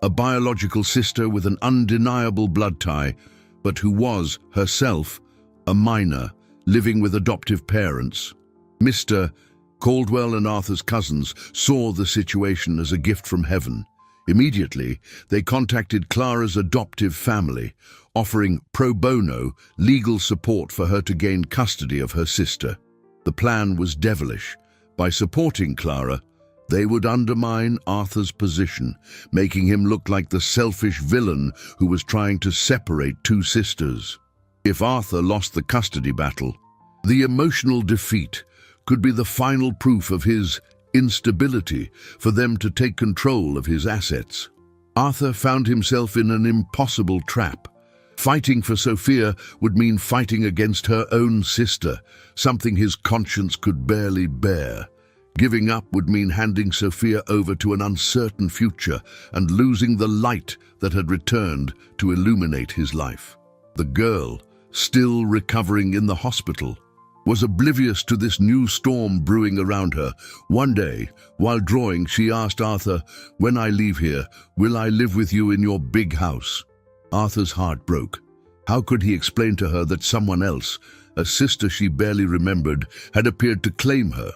a biological sister with an undeniable blood tie, but who was, herself, a minor, living with adoptive parents. Mr. Caldwell and Arthur's cousins saw the situation as a gift from heaven. Immediately, they contacted Clara's adoptive family, offering pro bono legal support for her to gain custody of her sister. The plan was devilish. By supporting Clara, they would undermine Arthur's position, making him look like the selfish villain who was trying to separate two sisters. If Arthur lost the custody battle, the emotional defeat could be the final proof of his instability for them to take control of his assets. Arthur found himself in an impossible trap. Fighting for Sophia would mean fighting against her own sister, something his conscience could barely bear. Giving up would mean handing Sophia over to an uncertain future and losing the light that had returned to illuminate his life. The girl, still recovering in the hospital, was oblivious to this new storm brewing around her. One day, while drawing, she asked Arthur, "When I leave here, will I live with you in your big house?" Arthur's heart broke. How could he explain to her that someone else, a sister she barely remembered, had appeared to claim her?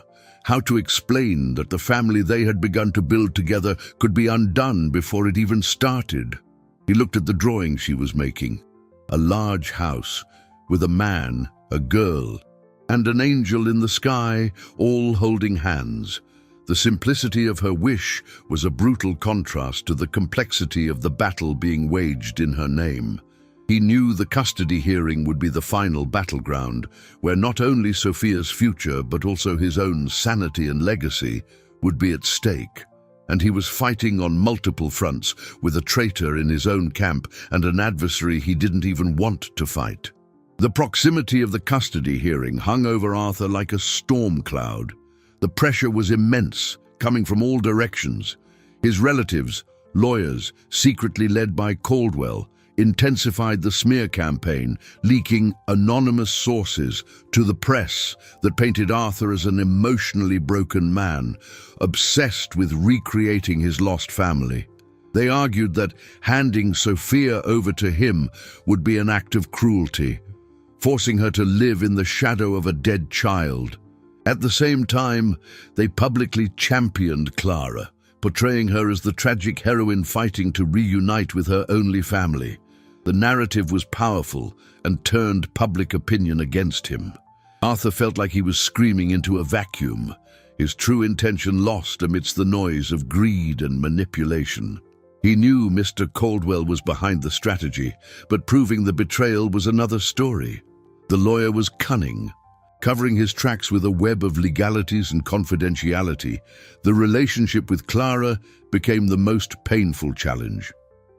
How to explain that the family they had begun to build together could be undone before it even started? He looked at the drawing she was making. A large house, with a man, a girl, and an angel in the sky, all holding hands. The simplicity of her wish was a brutal contrast to the complexity of the battle being waged in her name. He knew the custody hearing would be the final battleground, where not only Sophia's future but also his own sanity and legacy would be at stake, and he was fighting on multiple fronts with a traitor in his own camp and an adversary he didn't even want to fight. The proximity of the custody hearing hung over Arthur like a storm cloud. The pressure was immense, coming from all directions. His relatives, lawyers, secretly led by Caldwell, intensified the smear campaign, leaking anonymous sources to the press that painted Arthur as an emotionally broken man, obsessed with recreating his lost family. They argued that handing Sophia over to him would be an act of cruelty, forcing her to live in the shadow of a dead child. At the same time, they publicly championed Clara, portraying her as the tragic heroine fighting to reunite with her only family. The narrative was powerful and turned public opinion against him. Arthur felt like he was screaming into a vacuum, his true intention lost amidst the noise of greed and manipulation. He knew Mr. Caldwell was behind the strategy, but proving the betrayal was another story. The lawyer was cunning, covering his tracks with a web of legalities and confidentiality. The relationship with Clara became the most painful challenge.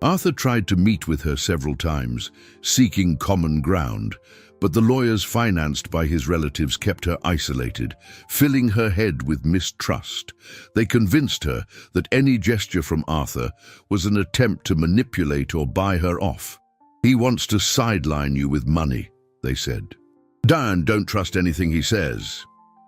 Arthur tried to meet with her several times, seeking common ground, but the lawyers financed by his relatives kept her isolated, filling her head with mistrust. They convinced her that any gesture from Arthur was an attempt to manipulate or buy her off. "He wants to sideline you with money," they said. Don't trust anything he says."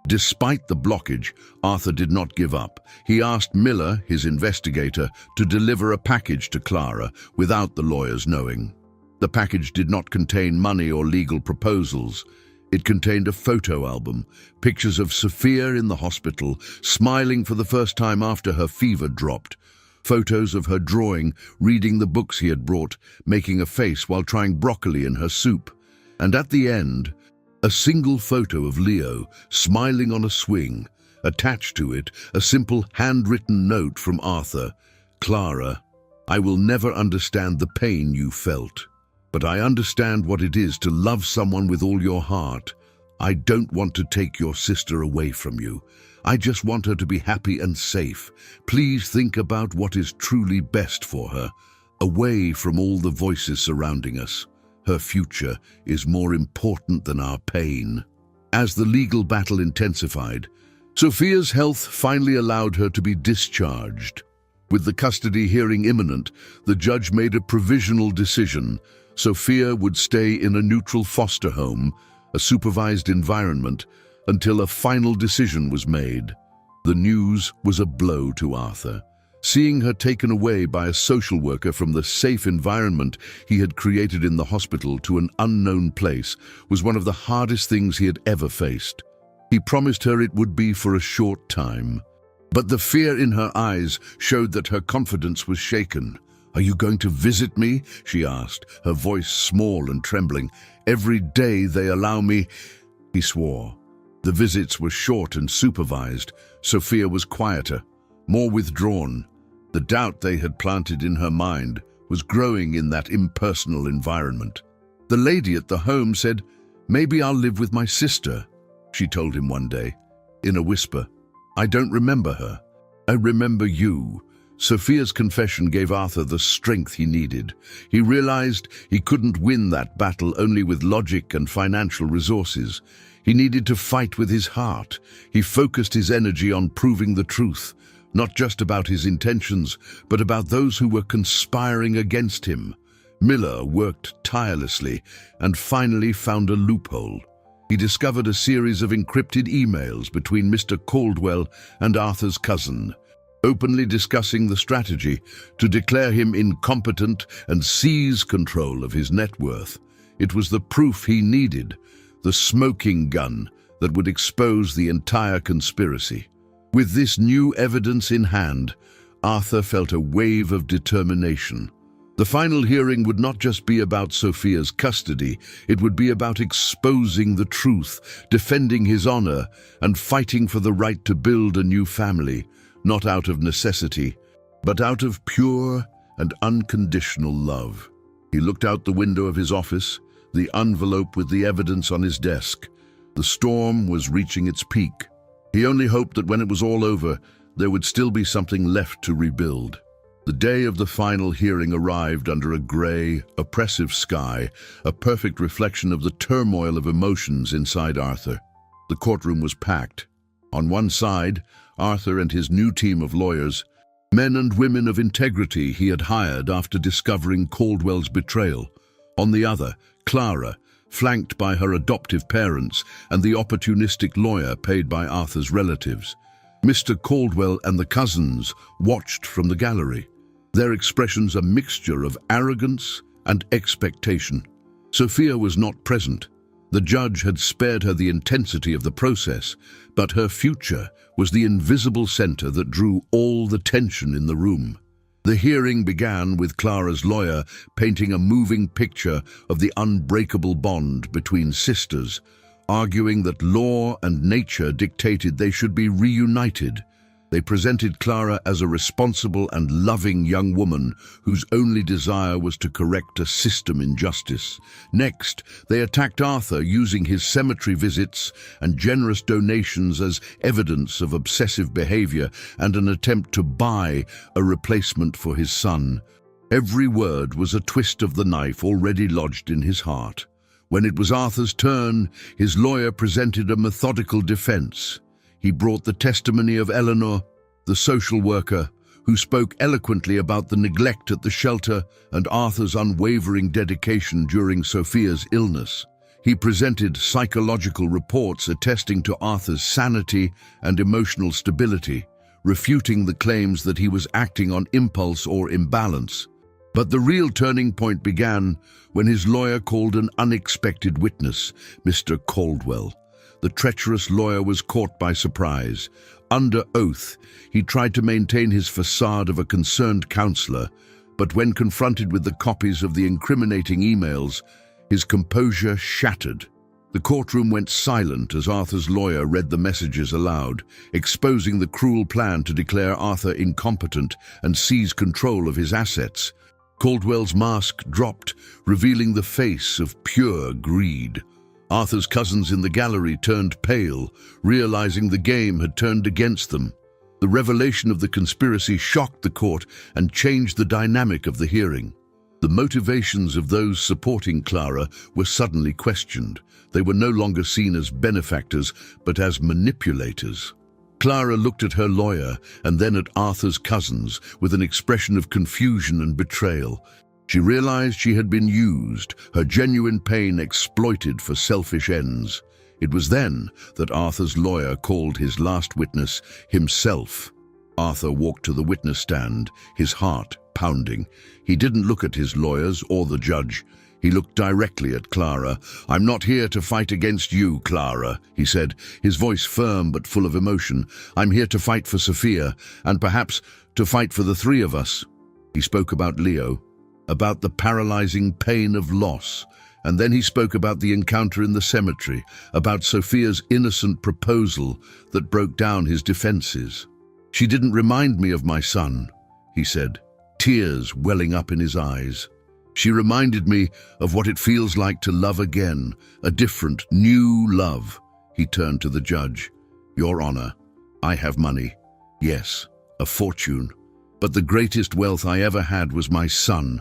Despite the blockage, Arthur did not give up. He asked Miller, his investigator, to deliver a package to Clara without the lawyers knowing. The package did not contain money or legal proposals. It contained a photo album, pictures of Sophia in the hospital, smiling for the first time after her fever dropped, photos of her drawing, reading the books he had brought, making a face while trying broccoli in her soup. And at the end, a single photo of Leo smiling on a swing. Attached to it, a simple handwritten note from Arthur. "Clara, I will never understand the pain you felt, but I understand what it is to love someone with all your heart. I don't want to take your sister away from you. I just want her to be happy and safe. Please think about what is truly best for her, away from all the voices surrounding us. Her future is more important than our pain." As the legal battle intensified, Sophia's health finally allowed her to be discharged. With the custody hearing imminent, the judge made a provisional decision. Sophia would stay in a neutral foster home, a supervised environment, until a final decision was made. The news was a blow to Arthur. Seeing her taken away by a social worker from the safe environment he had created in the hospital to an unknown place was one of the hardest things he had ever faced. He promised her it would be for a short time, but the fear in her eyes showed that her confidence was shaken. "Are you going to visit me?" she asked, her voice small and trembling. "Every day they allow me," he swore. The visits were short and supervised. Sophia was quieter, more withdrawn. The doubt they had planted in her mind was growing in that impersonal environment. "The lady at the home said, 'Maybe I'll live with my sister,'" she told him one day, in a whisper. "I don't remember her. I remember you." Sophia's confession gave Arthur the strength he needed. He realized he couldn't win that battle only with logic and financial resources. He needed to fight with his heart. He focused his energy on proving the truth, not just about his intentions, but about those who were conspiring against him. Miller worked tirelessly and finally found a loophole. He discovered a series of encrypted emails between Mr. Caldwell and Arthur's cousin, openly discussing the strategy to declare him incompetent and seize control of his net worth. It was the proof he needed, the smoking gun that would expose the entire conspiracy. With this new evidence in hand, Arthur felt a wave of determination. The final hearing would not just be about Sophia's custody, it would be about exposing the truth, defending his honor, and fighting for the right to build a new family, not out of necessity, but out of pure and unconditional love. He looked out the window of his office, the envelope with the evidence on his desk. The storm was reaching its peak. He only hoped that when it was all over, there would still be something left to rebuild. The day of the final hearing arrived under a grey, oppressive sky, a perfect reflection of the turmoil of emotions inside Arthur. The courtroom was packed. On one side, Arthur and his new team of lawyers, men and women of integrity he had hired after discovering Caldwell's betrayal. On the other, Clara, flanked by her adoptive parents and the opportunistic lawyer paid by Arthur's relatives. Mr. Caldwell and the cousins watched from the gallery, their expressions a mixture of arrogance and expectation. Sophia was not present. The judge had spared her the intensity of the process, but her future was the invisible center that drew all the tension in the room. The hearing began with Clara's lawyer painting a moving picture of the unbreakable bond between sisters, arguing that law and nature dictated they should be reunited. They presented Clara as a responsible and loving young woman whose only desire was to correct a system injustice. Next, they attacked Arthur using his cemetery visits and generous donations as evidence of obsessive behavior and an attempt to buy a replacement for his son. Every word was a twist of the knife already lodged in his heart. When it was Arthur's turn, his lawyer presented a methodical defense. He brought the testimony of Eleanor, the social worker, who spoke eloquently about the neglect at the shelter and Arthur's unwavering dedication during Sophia's illness. He presented psychological reports attesting to Arthur's sanity and emotional stability, refuting the claims that he was acting on impulse or imbalance. But the real turning point began when his lawyer called an unexpected witness, Mr. Caldwell. The treacherous lawyer was caught by surprise. Under oath, he tried to maintain his facade of a concerned counselor, but when confronted with the copies of the incriminating emails, his composure shattered. The courtroom went silent as Arthur's lawyer read the messages aloud, exposing the cruel plan to declare Arthur incompetent and seize control of his assets. Caldwell's mask dropped, revealing the face of pure greed. Arthur's cousins in the gallery turned pale, realizing the game had turned against them. The revelation of the conspiracy shocked the court and changed the dynamic of the hearing. The motivations of those supporting Clara were suddenly questioned. They were no longer seen as benefactors, but as manipulators. Clara looked at her lawyer and then at Arthur's cousins with an expression of confusion and betrayal. She realized she had been used, her genuine pain exploited for selfish ends. It was then that Arthur's lawyer called his last witness himself. Arthur walked to the witness stand, his heart pounding. He didn't look at his lawyers or the judge. He looked directly at Clara. "I'm not here to fight against you, Clara," he said, his voice firm but full of emotion. "I'm here to fight for Sophia, and perhaps to fight for the three of us." He spoke about Leo, about the paralyzing pain of loss, and then he spoke about the encounter in the cemetery, about Sophia's innocent proposal that broke down his defenses. "She didn't remind me of my son," he said, tears welling up in his eyes. "She reminded me of what it feels like to love again, a different, new love." He turned to the judge. "Your Honor, I have money. Yes, a fortune. But the greatest wealth I ever had was my son.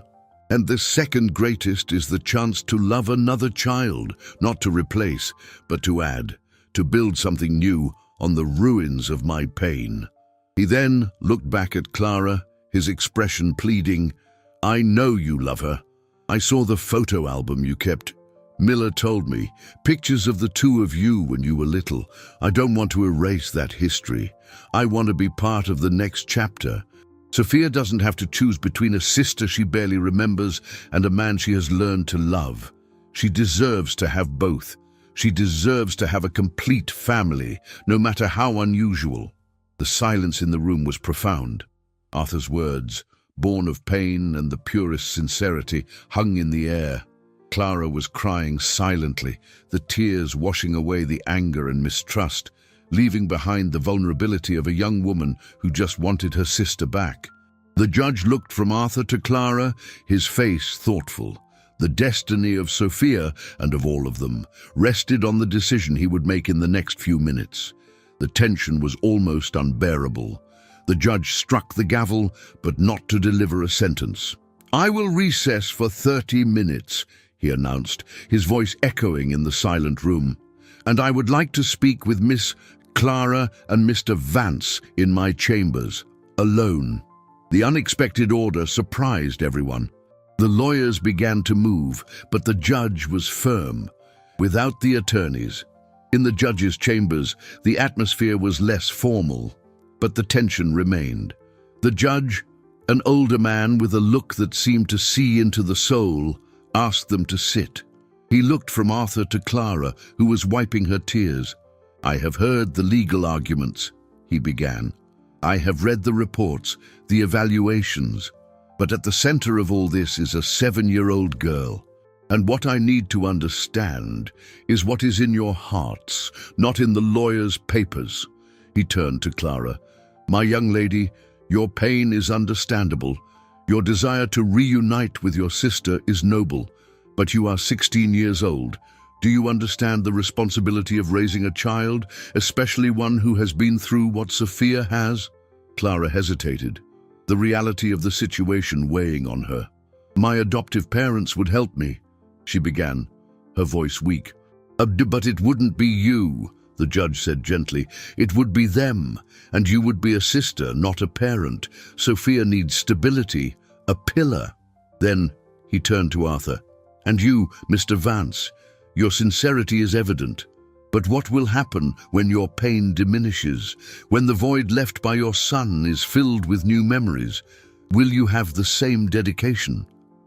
And the second greatest is the chance to love another child, not to replace, but to add, to build something new on the ruins of my pain." He then looked back at Clara, his expression pleading, "I know you love her. I saw the photo album you kept. Miller told me, pictures of the two of you when you were little. I don't want to erase that history. I want to be part of the next chapter. Sophia doesn't have to choose between a sister she barely remembers and a man she has learned to love. She deserves to have both. She deserves to have a complete family, no matter how unusual." The silence in the room was profound. Arthur's words, born of pain and the purest sincerity, hung in the air. Clara was crying silently, the tears washing away the anger and mistrust, leaving behind the vulnerability of a young woman who just wanted her sister back. The judge looked from Arthur to Clara, his face thoughtful. The destiny of Sophia, and of all of them, rested on the decision he would make in the next few minutes. The tension was almost unbearable. The judge struck the gavel, but not to deliver a sentence. "I will recess for 30 minutes, he announced, his voice echoing in the silent room. "And I would like to speak with Miss Clara and Mr. Vance in my chambers, alone." The unexpected order surprised everyone. The lawyers began to move, but the judge was firm. Without the attorneys. In the judge's chambers, the atmosphere was less formal, but the tension remained. The judge, an older man with a look that seemed to see into the soul, asked them to sit. He looked from Arthur to Clara, who was wiping her tears. "I have heard the legal arguments," he began. "I have read the reports, the evaluations. But at the center of all this is a 7-year-old girl. And what I need to understand is what is in your hearts, not in the lawyer's papers." He turned to Clara. "My young lady, your pain is understandable. Your desire to reunite with your sister is noble. But you are 16 years old. Do you understand the responsibility of raising a child, especially one who has been through what Sophia has?" Clara hesitated, the reality of the situation weighing on her. "My adoptive parents would help me," she began, her voice weak. But it wouldn't be you," the judge said gently. "It would be them, and you would be a sister, not a parent. Sophia needs stability, a pillar." Then he turned to Arthur. "And you, Mr. Vance, your sincerity is evident. But what will happen when your pain diminishes, when the void left by your son is filled with new memories? Will you have the same dedication?"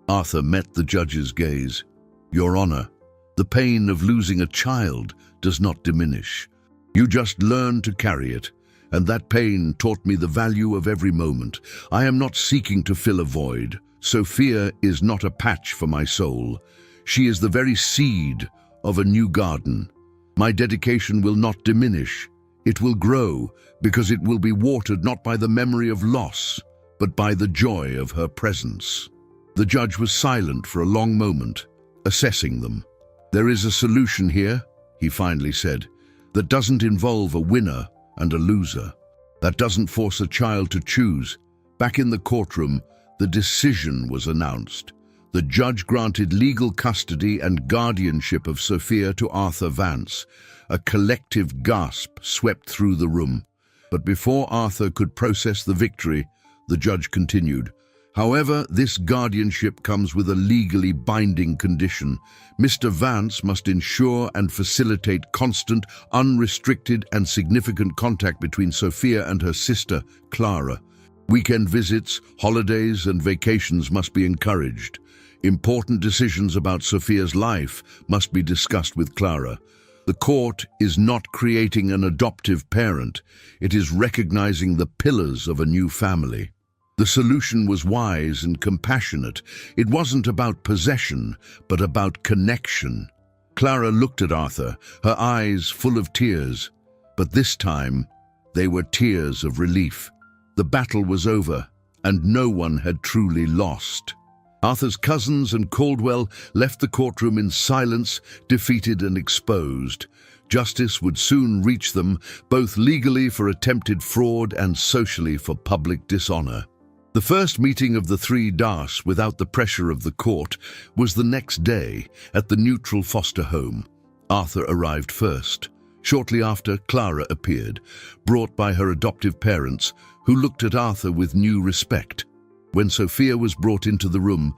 Arthur met the judge's gaze. "Your Honor, the pain of losing a child does not diminish. You just learn to carry it, and that pain taught me the value of every moment. I am not seeking to fill a void. Sophia is not a patch for my soul. She is the very seed of a new garden. My dedication will not diminish. It will grow, because it will be watered not by the memory of loss, but by the joy of her presence." The judge was silent for a long moment, assessing them. "There is a solution here," he finally said, "that doesn't involve a winner and a loser. That doesn't force a child to choose." Back in the courtroom, the decision was announced. The judge granted legal custody and guardianship of Sophia to Arthur Vance. A collective gasp swept through the room. But before Arthur could process the victory, the judge continued. "However, this guardianship comes with a legally binding condition. Mr. Vance must ensure and facilitate constant, unrestricted and significant contact between Sophia and her sister, Clara. Weekend visits, holidays and vacations must be encouraged. Important decisions about Sophia's life must be discussed with Clara. The court is not creating an adoptive parent. It is recognizing the pillars of a new family." The solution was wise and compassionate. It wasn't about possession, but about connection. Clara looked at Arthur, her eyes full of tears. But this time, they were tears of relief. The battle was over, and no one had truly lost. Arthur's cousins and Caldwell left the courtroom in silence, defeated and exposed. Justice would soon reach them, both legally for attempted fraud and socially for public dishonor. The first meeting of the three Das, without the pressure of the court, was the next day at the neutral foster home. Arthur arrived first. Shortly after, Clara appeared, brought by her adoptive parents, who looked at Arthur with new respect. When Sophia was brought into the room,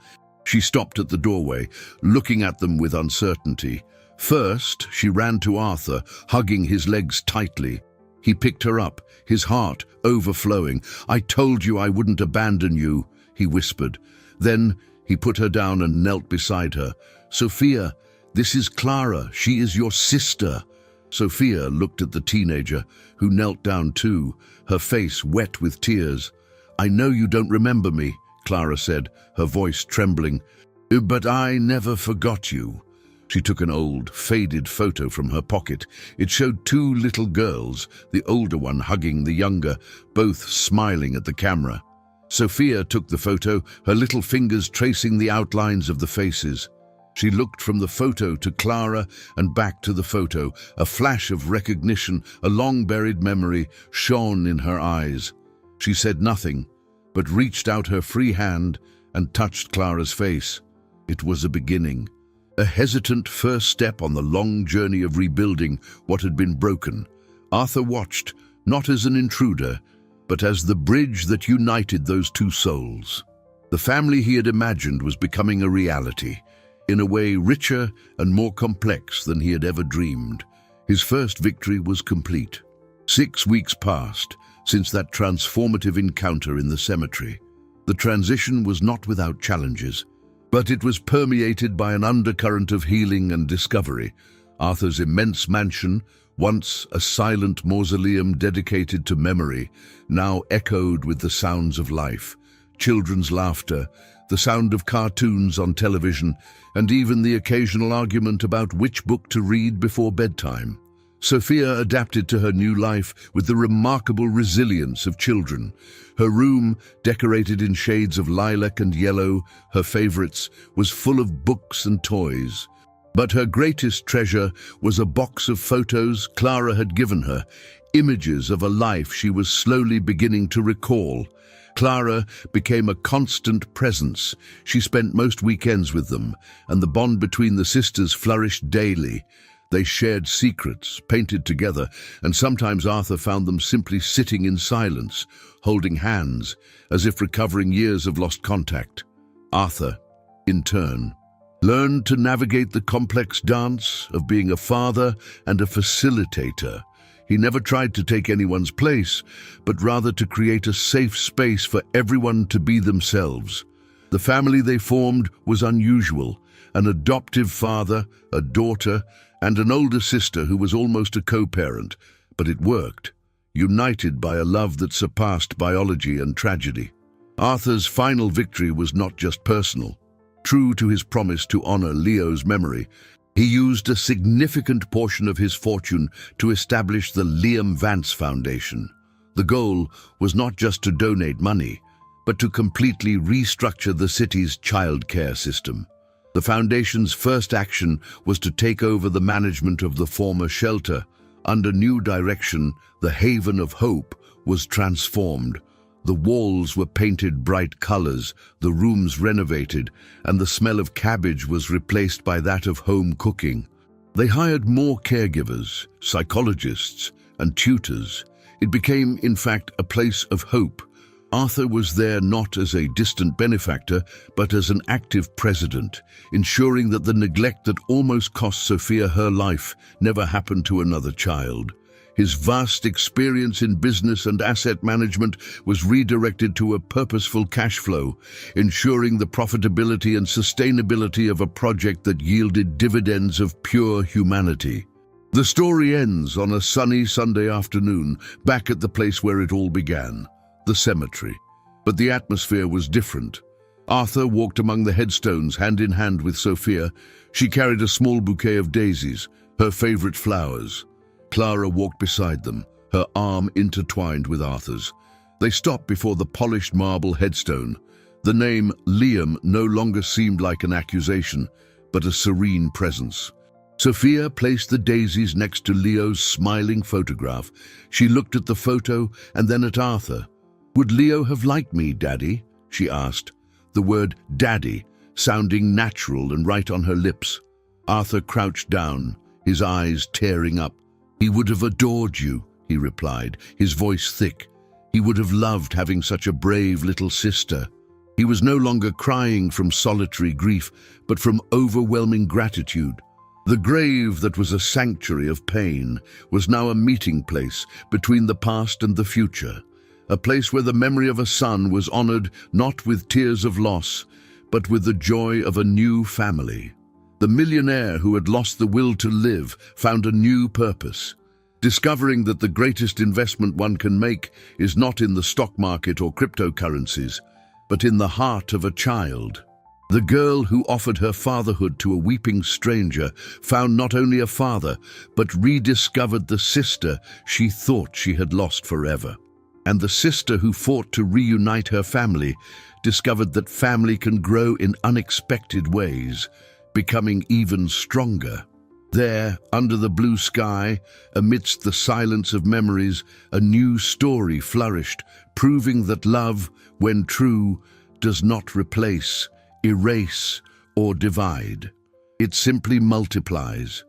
she stopped at the doorway, looking at them with uncertainty. First, she ran to Arthur, hugging his legs tightly. He picked her up, his heart overflowing. "I told you I wouldn't abandon you," he whispered. Then he put her down and knelt beside her. "Sophia, this is Clara. She is your sister." Sophia looked at the teenager, who knelt down too, her face wet with tears. "I know you don't remember me," Clara said, her voice trembling. "But I never forgot you." She took an old, faded photo from her pocket. It showed two little girls, the older one hugging the younger, both smiling at the camera. Sophia took the photo, her little fingers tracing the outlines of the faces. She looked from the photo to Clara and back to the photo. A flash of recognition, a long-buried memory, shone in her eyes. She said nothing, but reached out her free hand and touched Clara's face. It was a beginning, a hesitant first step on the long journey of rebuilding what had been broken. Arthur watched, not as an intruder, but as the bridge that united those two souls. The family he had imagined was becoming a reality, in a way richer and more complex than he had ever dreamed. His first victory was complete. 6 weeks passed since that transformative encounter in the cemetery. The transition was not without challenges, but it was permeated by an undercurrent of healing and discovery. Arthur's immense mansion, once a silent mausoleum dedicated to memory, now echoed with the sounds of life, children's laughter, the sound of cartoons on television, and even the occasional argument about which book to read before bedtime. Sophia adapted to her new life with the remarkable resilience of children. Her room, decorated in shades of lilac and yellow, her favorites, was full of books and toys. But her greatest treasure was a box of photos Clara had given her, images of a life she was slowly beginning to recall. Clara became a constant presence. She spent most weekends with them, and the bond between the sisters flourished daily. They shared secrets, painted together, and sometimes Arthur found them simply sitting in silence, holding hands, as if recovering years of lost contact. Arthur, in turn, learned to navigate the complex dance of being a father and a facilitator. He never tried to take anyone's place, but rather to create a safe space for everyone to be themselves. The family they formed was unusual: an adoptive father, a daughter, and an older sister who was almost a co-parent, but it worked, united by a love that surpassed biology and tragedy. Arthur's final victory was not just personal. True to his promise to honor Leo's memory, he used a significant portion of his fortune to establish the Liam Vance Foundation. The goal was not just to donate money, but to completely restructure the city's child care system. The foundation's first action was to take over the management of the former shelter. Under new direction, the Haven of Hope was transformed. The walls were painted bright colors, the rooms renovated, and the smell of cabbage was replaced by that of home cooking. They hired more caregivers, psychologists, and tutors. It became, in fact, a place of hope. Arthur was there not as a distant benefactor, but as an active president, ensuring that the neglect that almost cost Sophia her life never happened to another child. His vast experience in business and asset management was redirected to a purposeful cash flow, ensuring the profitability and sustainability of a project that yielded dividends of pure humanity. The story ends on a sunny Sunday afternoon, back at the place where it all began, the cemetery. But the atmosphere was different. Arthur walked among the headstones hand in hand with Sophia. She carried a small bouquet of daisies, her favorite flowers. Clara walked beside them, her arm intertwined with Arthur's. They stopped before the polished marble headstone. The name Liam no longer seemed like an accusation, but a serene presence. Sophia placed the daisies next to Leo's smiling photograph. She looked at the photo and then at Arthur. "Would Leo have liked me, Daddy?" she asked, the word Daddy sounding natural and right on her lips. Arthur crouched down, his eyes tearing up. "He would have adored you," he replied, his voice thick. "He would have loved having such a brave little sister." He was no longer crying from solitary grief, but from overwhelming gratitude. The grave that was a sanctuary of pain was now a meeting place between the past and the future, a place where the memory of a son was honored not with tears of loss, but with the joy of a new family. The millionaire who had lost the will to live found a new purpose, discovering that the greatest investment one can make is not in the stock market or cryptocurrencies, but in the heart of a child. The girl who offered her fatherhood to a weeping stranger found not only a father, but rediscovered the sister she thought she had lost forever. And the sister who fought to reunite her family discovered that family can grow in unexpected ways, becoming even stronger. There, under the blue sky, amidst the silence of memories, a new story flourished, proving that love, when true, does not replace, erase, or divide. It simply multiplies.